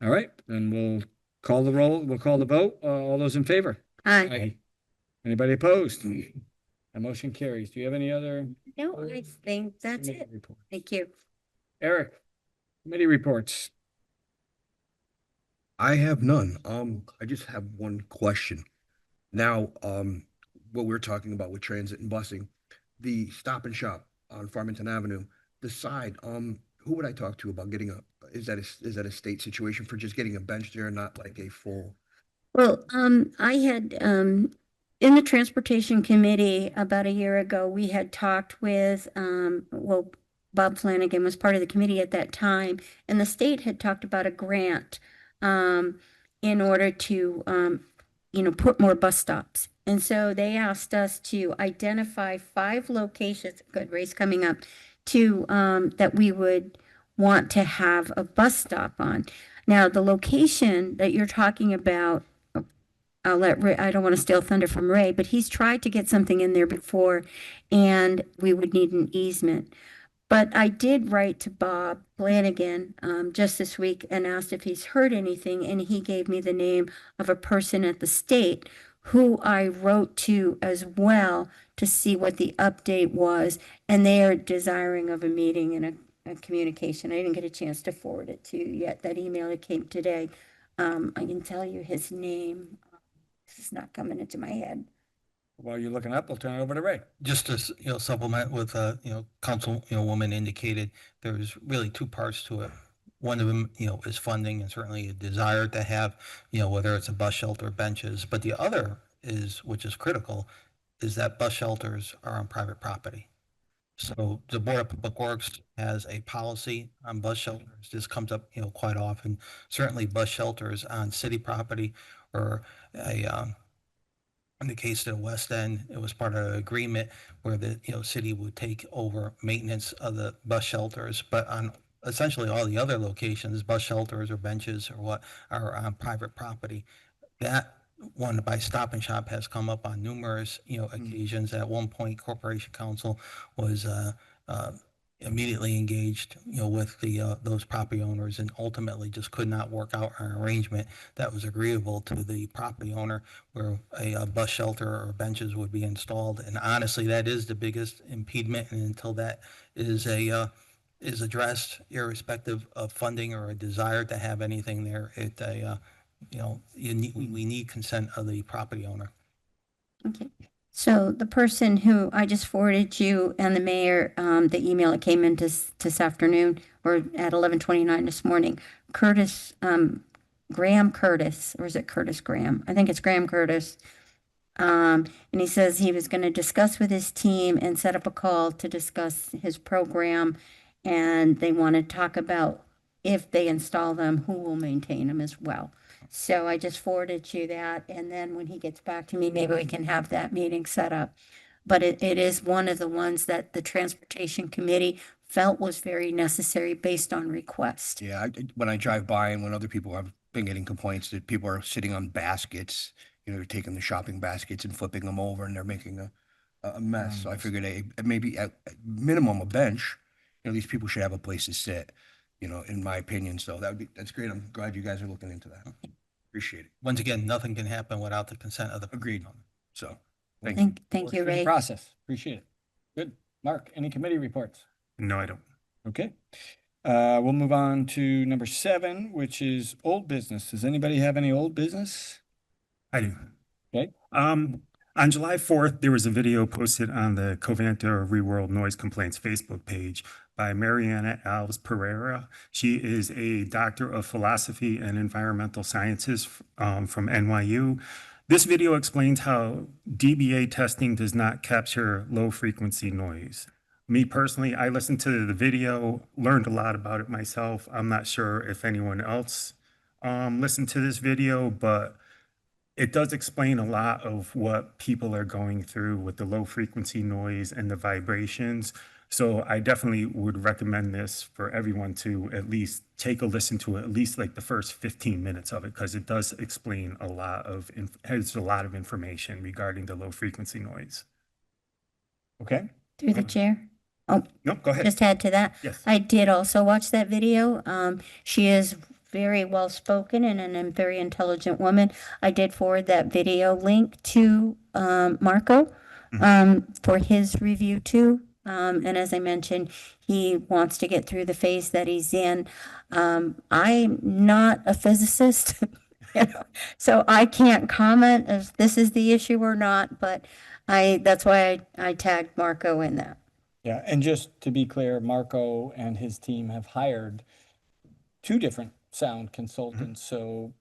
All right, then we'll call the roll. We'll call the vote. All those in favor? Aye. Anybody opposed? The motion carries. Do you have any other? No, I think that's committee it. report? Thank you. Eric, committee reports. I have none. I just have one question. Now, what we're talking about with transit and busing, the Stop and Shop on Farmington Avenue, the side, who would I talk to about getting is that a state situation for just getting a bench there, not like a full? Well, I had, in the Transportation Committee about a year ago, we had talked with, Bob Flanagan was part of the committee at that time, and the state had talked about a grant in order to, put more bus stops. And so they asked us to identify 5 locations, good race coming up, to that we would want to have a bus stop on. Now, the location that you're talking about, I'll let Ray, I don't want to steal thunder from Ray, but he's tried to get something in there before, and we would need an easement. But I did write to Bob Flanagan just this week and asked if he's heard anything, and he gave me the name of a person at the state who I wrote to as well to see what the update was, and they are desiring of a meeting and a communication. I didn't get a chance to forward it to you yet, that email that came today. I can tell you his name. This is not coming into my head. While you're looking up, I'll turn it over to Ray. Just to, supplement with, Councilwoman indicated, there's really two parts to it. One of them, is funding and certainly a desire to have, whether it's a bus shelter, benches, but the other is, which is critical, is that bus shelters are on private property. So the Board of Public Works has a policy on bus shelters. This comes up, quite often. Certainly bus shelters on city property or in the case of the West End, it was part of an agreement where the, city would take over maintenance of the bus shelters, but on essentially all the other locations, bus shelters or benches or what are on private property. That one by Stop and Shop has come up on numerous, occasions. At one point, Corporation Council was immediately engaged, with the those property owners and ultimately just could not work out an arrangement that was agreeable to the property owner where a bus shelter or benches would be installed. And honestly, that is the biggest impediment. And until that is is addressed, irrespective of funding or a desire to have anything there, we need consent of the property owner. Okay. So the person who I just forwarded you and the mayor, the email that came in this afternoon or at 11:29 this morning, Curtis, Graham Curtis, or is it Curtis Graham? I think it's Graham Curtis. And he says he was going to discuss with his team and set up a call to discuss his program. And they want to talk about if they install them, who will maintain them as well. So I just forwarded you that, and then when he gets back to me, maybe we can have that meeting set up. But it is one of the ones that the Transportation Committee felt was very necessary based on request. Yeah, when I drive by and when other people have been getting complaints that people are sitting on baskets, they're taking the shopping baskets and flipping them over and they're making a mess. So I figured maybe at minimum a bench, these people should have a place to sit, in my opinion. So that's great. I'm glad you guys are looking into that. Appreciate it. Once again, nothing can happen without the consent of the. Agreed. So, thank you. Thank Works you, through the Ray. Process. Appreciate it. Good. Mark, any committee reports? No, I don't. Okay. We'll move on to number 7, which is old business. Does anybody have any old business? I do. Okay. On July 4th, there was a video posted on the Covanta Reworld Noise Complaints Facebook page by Mariana Alves Pereira. She is a doctor of philosophy and environmental sciences from NYU. This video explains how DBA testing does not capture low frequency noise. Me personally, I listened to the video, learned a lot about it myself. I'm not sure if anyone else listened to this video, but it does explain a lot of what people are going through with the low frequency noise and the vibrations. So I definitely would recommend this for everyone to at least take a listen to it, at least like the first 15 minutes of it, because it does explain has a lot of information regarding the low frequency noise. Okay. Through the chair. Oh, No, go ahead. just add to that. Yes. I did also watch that video. She is very well spoken and a very intelligent woman. I did forward that video link to Marco for his review too. And as I mentioned, he wants to get through the phase that he's in. I'm not a physicist, so I can't comment if this is the issue or not, but that's why I tagged Marco in that. Yeah, and just to be clear, Marco and his team have hired 2 different sound consultants. So,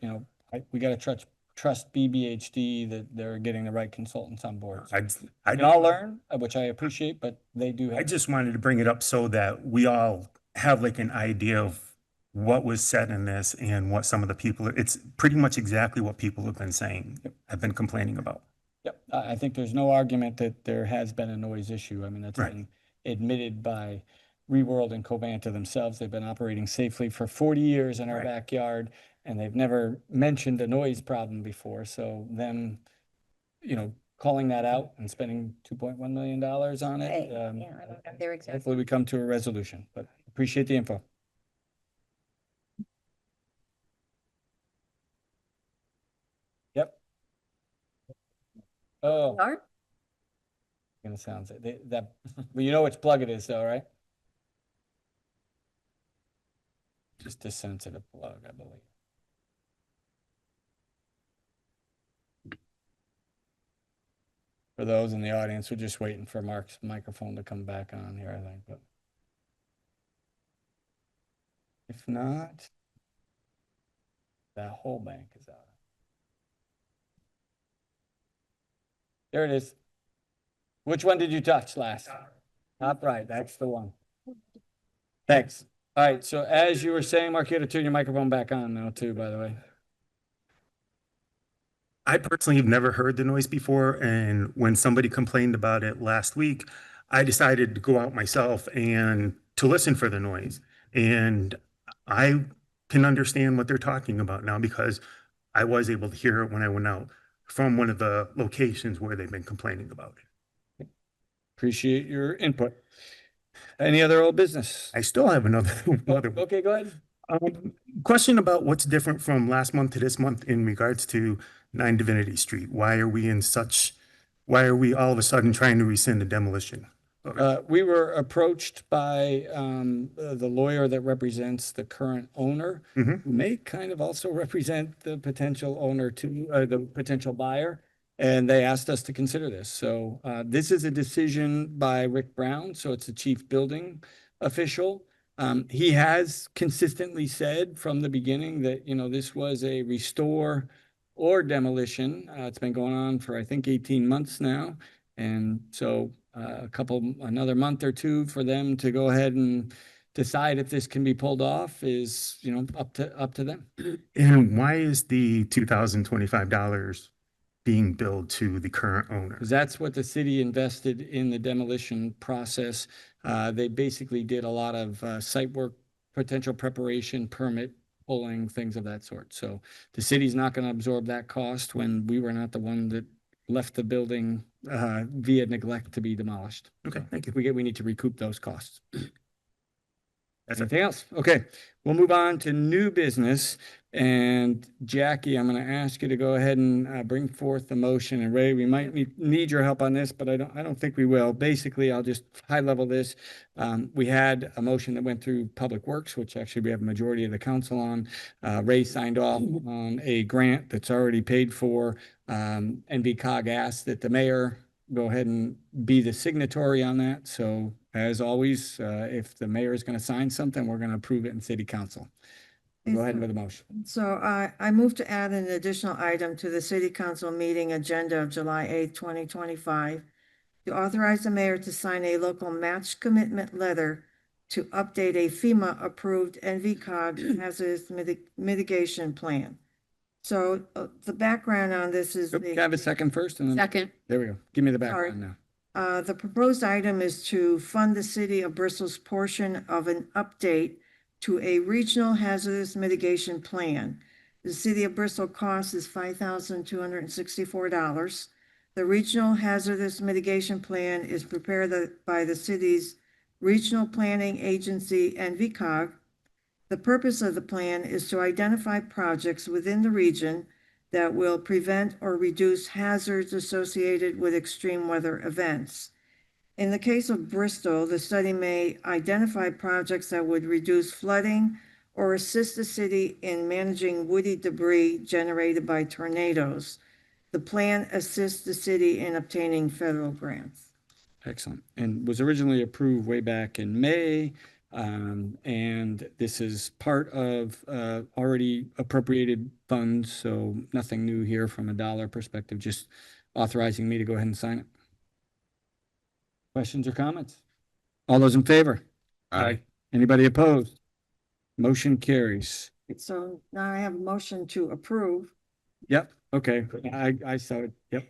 we got to trust BBHD that they're getting the right consultants on board. So I we can all learn, which I appreciate, but they do I have. just wanted to bring it up so that we all have like an idea of what was said in this and what some of the people, it's pretty much exactly what people have been saying, have been complaining about. Yep, I think there's no argument that there has been a noise issue. I mean, that's Right. been admitted by Reworld and Covanta themselves. They've been operating safely for 40 years in our Right. backyard, and they've never mentioned a noise problem before. So them, calling that out and spending $2.1 million on it, Right, yeah, I don't know their exact. hopefully we come to a resolution, but appreciate the info. Yep. Oh, Art? gonna sound that, well, you know which plug it is though, right? Just a sensitive plug, I believe. For those in the audience, we're just waiting for Mark's microphone to come back on here, I think, but. If not, that whole bank is out. There it is. Which one did you touch last? Top right, that's the one. Thanks. All right, so as you were saying, Mark, you had to turn your microphone back on now too, by the way. I personally have never heard the noise before, and when somebody complained about it last week, I decided to go out myself and to listen for the noise. And I can understand what they're talking about now because I was able to hear it when I went out from one of the locations where they've been complaining about it. Appreciate your input. Any other old business? I still have another Okay, go ahead. Question about what's different from last month to this month in regards to 9 Divinity Street. Why are we all of a sudden trying to rescind the demolition? We were approached by the lawyer that represents the current owner, who may kind of also represent the potential owner to the potential buyer. And they asked us to consider this. So this is a decision by Rick Brown. So it's the chief building official. He has consistently said from the beginning that, you know, this was a restore or demolition. It's been going on for, I think, 18 months now. And so another month or two for them to go ahead and decide if this can be pulled off is, you know, up to them. And why is the $2,025 being billed to the current owner? Because that's what the city invested in the demolition process. They basically did a lot of site work, potential preparation, permit pulling, things of that sort. So the city's not going to absorb that cost when we were not the one that left the building via neglect to be demolished. Okay, thank you. We need to recoup those costs. Anything else? Okay, we'll move on to new business. And Jackie, I'm going to ask you to go ahead and bring forth the motion. And Ray, we might need your help on this, but I don't think we will. Basically, I'll just high level this. We had a motion that went through Public Works, which actually we have a majority of the council on. Ray signed off on a grant that's already paid for. NVCOG asked that the mayor go ahead and be the signatory on that. So as always, if the mayor is going to sign something, we're going to approve it in city council. Go ahead with the motion. So I move to add an additional item to the city council meeting agenda of July 8th, 2025, to authorize the mayor to sign a local match commitment letter to update a FEMA-approved NVCOG hazardous mitigation plan. So the background on this is. Can I have a second first? And then, Second. there we go. Give me the background now. The proposed item is to fund the city of Bristol's portion of an update to a regional hazardous mitigation plan. The city of Bristol cost is $5,264. The regional hazardous mitigation plan is prepared by the city's regional planning agency, NVCOG. The purpose of the plan is to identify projects within the region that will prevent or reduce hazards associated with extreme weather events. In the case of Bristol, the study may identify projects that would reduce flooding or assist the city in managing woody debris generated by tornadoes. The plan assists the city in obtaining federal grants. Excellent. And was originally approved way back in May. And this is part of already appropriated funds. So nothing new here from a dollar perspective, just authorizing me to go ahead and sign it. Questions or comments? All those in favor? Aye. Anybody opposed? Motion carries. So now I have a motion to approve. Yep. Okay. I saw it. Yep.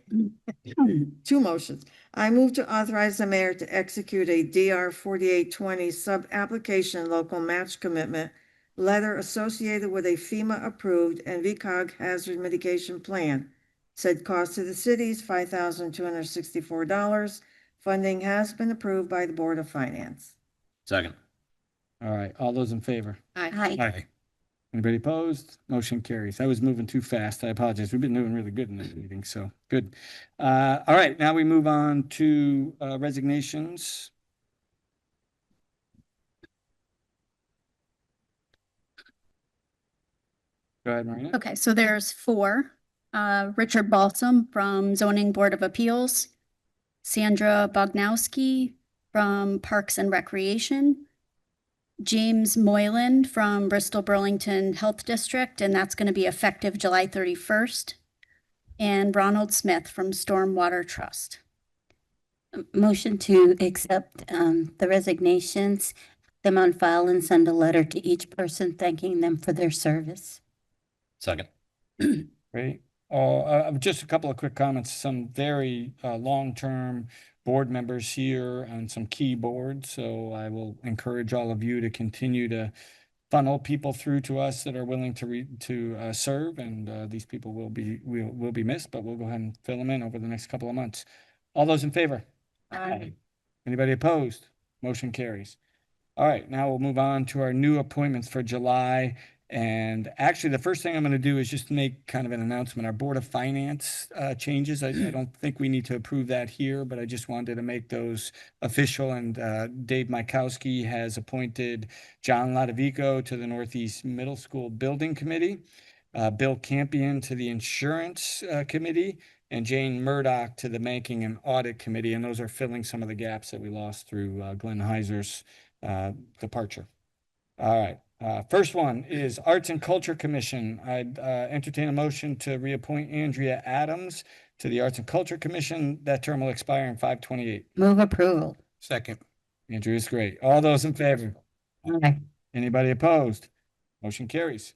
Two motions. I move to authorize the mayor to execute a DR 4820 sub-application local match commitment letter associated with a FEMA-approved NVCOG hazard mitigation plan. Said cost to the city is $5,264. Funding has been approved by the Board of Finance. Second. All right. All those in favor? Hi. Aye. Anybody opposed? Motion carries. I was moving too fast. I apologize. We've been doing really good in this meeting, so good. All right, now we move on to resignations. Go ahead, Marina. Okay, so there's 4. Richard Balsam from Zoning Board of Appeals, Sandra Bognowski from Parks and Recreation, James Moyland from Bristol Burlington Health District, and that's going to be effective July 31st, and Ronald Smith from Stormwater Trust. Motion to accept the resignations, them on file and send a letter to each person thanking them for their service. Second. Great. Just a couple of quick comments. Some very long-term board members here on some key boards. So I will encourage all of you to continue to funnel people through to us that are willing to serve. And these people will be missed, but we'll go ahead and fill them in over the next couple of months. All those in favor? Aye. Anybody opposed? Motion carries. All right, now we'll move on to our new appointments for July. And actually, the first thing I'm going to do is just make kind of an announcement. Our Board of Finance changes. I don't think we need to approve that here, but I just wanted to make those official. And Dave Mykowski has appointed John Lodovico to the Northeast Middle School Building Committee, Bill Campion to the Insurance Committee, and Jane Murdoch to the Banking and Audit Committee. And those are filling some of the gaps that we lost through Glenn Heiser's departure. All right. First one is Arts and Culture Commission. I'd entertain a motion to reappoint Andrea Adams to the Arts and Culture Commission. That term will expire in 5/28. Move approval. Second. Andrea's great. All those in favor? Aye. Anybody opposed? Motion carries.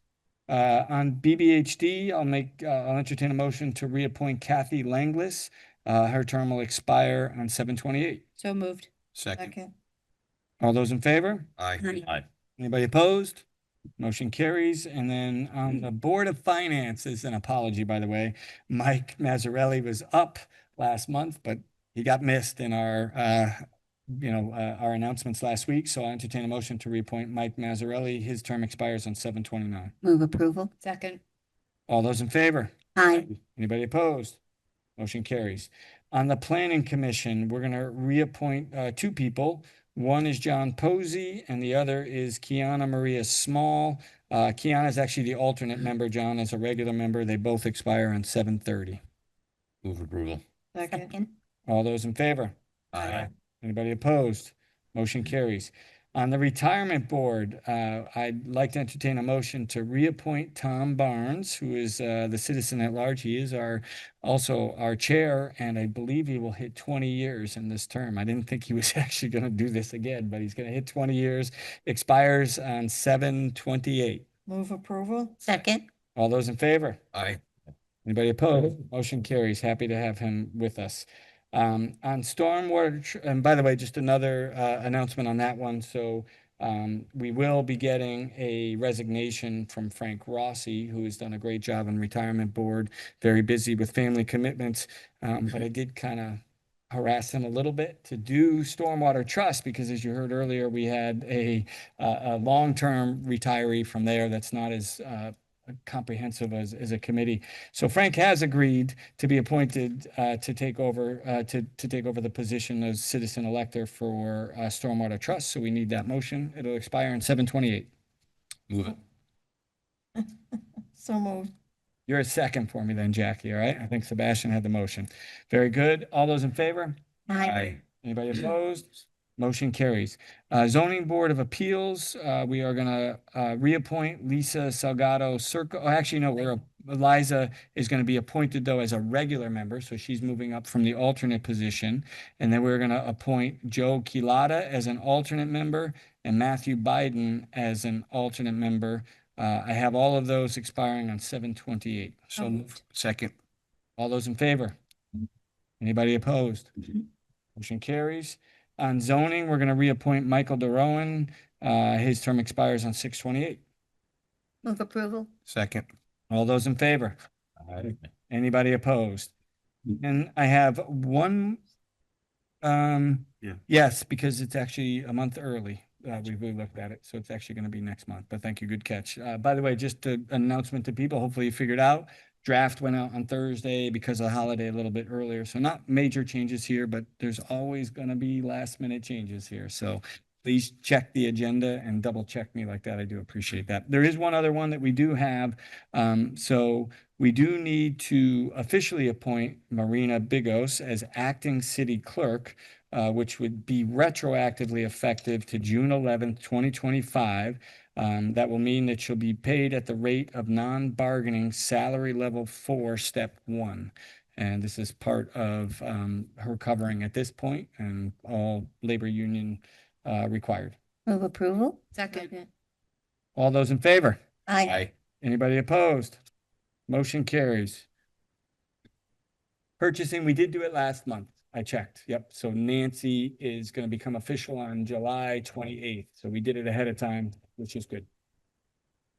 On BBHD, I'll entertain a motion to reappoint Kathy Langlis. Her term will expire on 7/28. So moved. Second. All those in favor? Aye. Aye. Anybody opposed? Motion carries. And then on the Board of Finance, is an apology, by the way. Mike Mazzarelli was up last month, but he got missed in our announcements last week. So I entertain a motion to reappoint Mike Mazzarelli. His term expires on 7/29. Move approval. Second. All those in favor? Aye. Anybody opposed? Motion carries. On the Planning Commission, we're going to reappoint two people. One is John Posey, and the other is Kiana Maria Small. Kiana is actually the alternate member. John is a regular member. They both expire on 7/30. Move approval. Second. All those in favor? Aye. Anybody opposed? Motion carries. On the Retirement Board, I'd like to entertain a motion to reappoint Tom Barnes, who is the citizen at large. He is also our chair, and I believe he will hit 20 years in this term. I didn't think he was actually going to do this again, but he's going to hit 20 years, expires on 7/28. Move approval. Second. All those in favor? Aye. Anybody opposed? Motion carries. Happy to have him with us. On stormwater, and by the way, just another announcement on that one. So we will be getting a resignation from Frank Rossi, who has done a great job on Retirement Board, very busy with family commitments. But I did kind of harass him a little bit to do Stormwater Trust, because as you heard earlier, we had a long-term retiree from there that's not as comprehensive as a committee. So Frank has agreed to be appointed to take over the position as citizen elector for Stormwater Trust. So we need that motion. It'll expire in 7/28. Move it. So moved. You're a second for me then, Jackie, all right? I think Sebastian had the motion. Very good. All those in favor? Aye. Anybody opposed? Motion carries. Zoning Board of Appeals, we are gonna reappoint Lisa Salgado Circo. Oh, actually, no, Eliza is gonna be appointed though as a regular member, so she's moving up from the alternate position. And then we're gonna appoint Joe Quilada as an alternate member and Matthew Biden as an alternate member. I have all of those expiring on 7/28. So moved. Second. All those in favor? Anybody opposed? Motion carries. On zoning, we're going to reappoint Michael DeRowan. His term expires on 6/28. Move approval. Second. All those in favor? Anybody opposed? And I have one, yes, because it's actually a month early. We looked at it, so it's actually going to be next month, but thank you, good catch. By the way, just an announcement to people, hopefully you figured out, draft went out on Thursday because of the holiday a little bit earlier, so not major changes here, but there's always going to be last minute changes here, so please check the agenda and double check me like that. I do appreciate that. There is one other one that we do have. So we do need to officially appoint Marina Bigos as acting city clerk, which would be retroactively effective to June 11th, 2025. That will mean that she'll be paid at the rate of non-bargaining salary level 4, step 1. And this is part of her covering at this point and all labor union required. Move approval? Second. All those in favor? Aye. Anybody opposed? Motion carries. Purchasing, we did do it last month. I checked. Yep. So Nancy is going to become official on July 28th. So we did it ahead of time, which is good.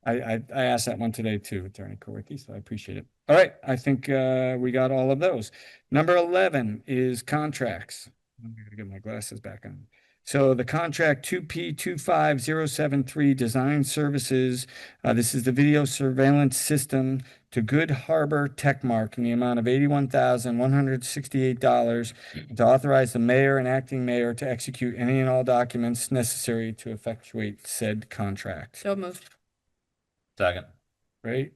I asked that one today too, Attorney Kowicki, so I appreciate it. All right, I think we got all of those. Number 11 is contracts. I'm gonna get my glasses back on. So the contract 2P25073 Design Services. This is the video surveillance system to Good Harbor Techmark in the amount of $81,168 to authorize the mayor and acting mayor to execute any and all documents necessary to effectuate said contract. So moved. Second. Great.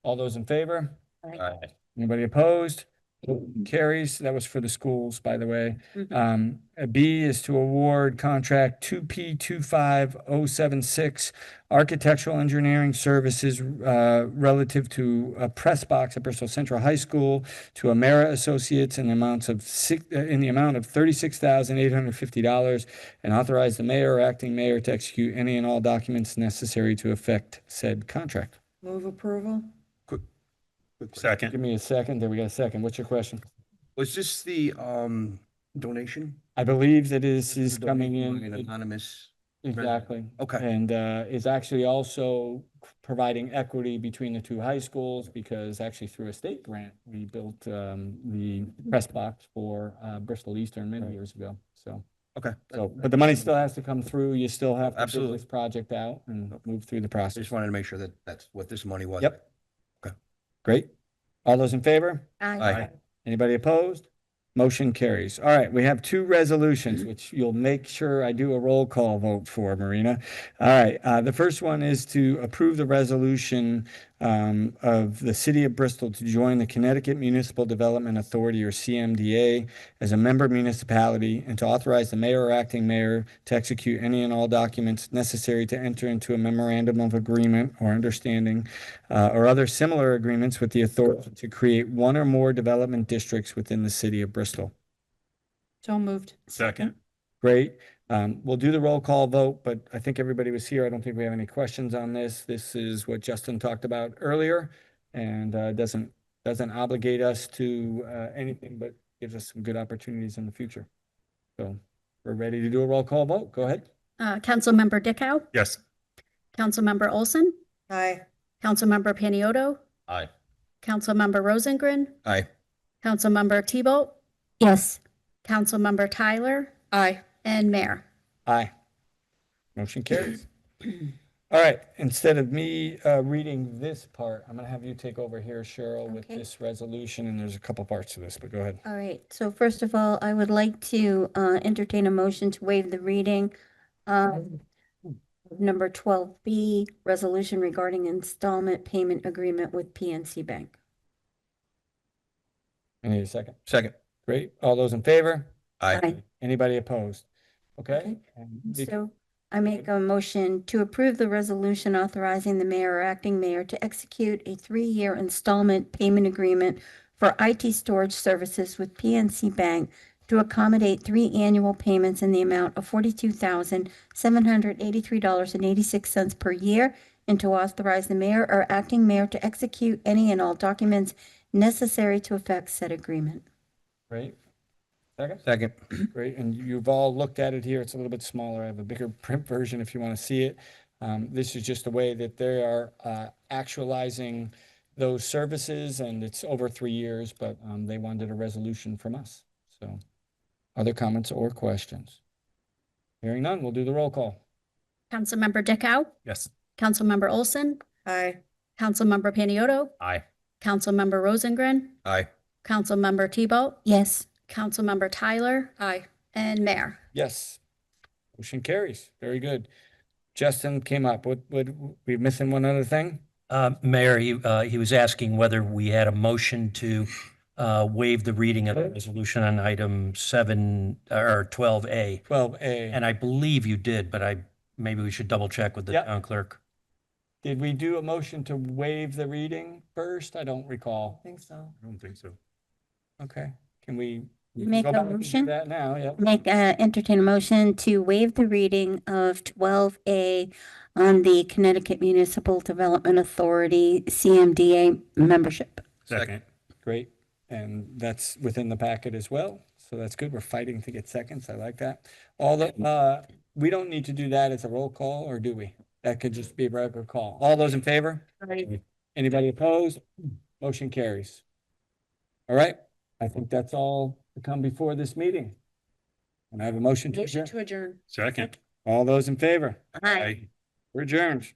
All those in favor? Aye. Anybody opposed? Carries. That was for the schools, by the way. B is to award contract 2P25076 architectural engineering services relative to a press box at Bristol Central High School to Amera Associates in the amount of $36,850 and authorize the mayor or acting mayor to execute any and all documents necessary to effect said contract. Move approval? Second. Give me a second. There we got a second. What's your question? Was this the donation? I believe that is coming Donation by in. an anonymous. Exactly. Okay. And is actually also providing equity between the two high schools because actually through a state grant, we built the press box for Bristol Eastern many years ago. So, Okay. but the money still has to come through. You still have to build Absolutely. this project out and move through the I process. just wanted to make sure that that's what this money was. Yep. Okay. Great. All those in favor? Aye. Anybody opposed? Motion carries. All right, we have two resolutions, which you'll make sure I do a roll call vote for, Marina. All right, the first one is to approve the resolution of the City of Bristol to join the Connecticut Municipal Development Authority, or CMDA, as a member municipality and to authorize the mayor or acting mayor to execute any and all documents necessary to enter into a memorandum of agreement or understanding or other similar agreements with the authority to create one or more development districts within the City of Bristol. So moved. Second. Great. We'll do the roll call vote, but I think everybody was here. I don't think we have any questions on this. This is what Justin talked about earlier and doesn't obligate us to anything, but gives us some good opportunities in the future. So we're ready to do a roll call vote. Go ahead. Councilmember Dickow? Yes. Councilmember Olson? Aye. Councilmember Paniotto? Aye. Councilmember Rosengren? Aye. Councilmember Tebow? Yes. Councilmember Tyler? Aye. And Mayor? Aye. Motion carries. All right, instead of me reading this part, I'm going to have you take over here, Cheryl, with Okay. this resolution, and there's a couple parts to this, but go ahead. All right, so first of all, I would like to entertain a motion to waive the reading of number 12B, resolution regarding installment payment agreement with PNC Bank. I need a second. Second. Great. All those in favor? Aye. Anybody opposed? Okay. Okay. And So I make a motion to approve the resolution authorizing the mayor or acting mayor to execute a 3-year installment payment agreement for IT storage services with PNC Bank to accommodate 3 annual payments in the amount of $42,783.86 per year, and to authorize the mayor or acting mayor to execute any and all documents necessary to effect said agreement. Great. Second? Second. Great, and you've all looked at it here. It's a little bit smaller. I have a bigger print version if you want to see it. This is just the way that they are actualizing those services, and it's over 3 years, but they wanted a resolution from us. So, other comments or questions? Hearing none, we'll do the roll call. Councilmember Dickow? Yes. Councilmember Olson? Aye. Councilmember Paniotto? Aye. Councilmember Rosengren? Aye. Councilmember Tebow? Yes. Councilmember Tyler? Aye. And Mayor? Yes. Motion carries. Very good. Justin came up. We missing one other thing? Mayor, he was asking whether we had a motion to waive the reading of the resolution on item 7 or 12A. 12A. And I believe you did, but maybe we should double check with the Yep. town clerk. Did we do a motion to waive the reading first? I don't recall. I think so. I don't think so. Okay, can we? Make go a back and do motion? That now, yeah. Entertain a motion to waive the reading of 12A on the Connecticut Municipal Development Authority CMDA membership. Second. Great, and that's within the packet as well, so that's good. We're fighting to get seconds. I like that. We don't need to do that as a roll call, or do we? That could just be a regular call. All those in favor? Anybody opposed? Motion carries. All right, I think that's all to come before this meeting. And I have a motion to Motion adjourn. to adjourn. Second. All those in favor? Aye. We're adjourned.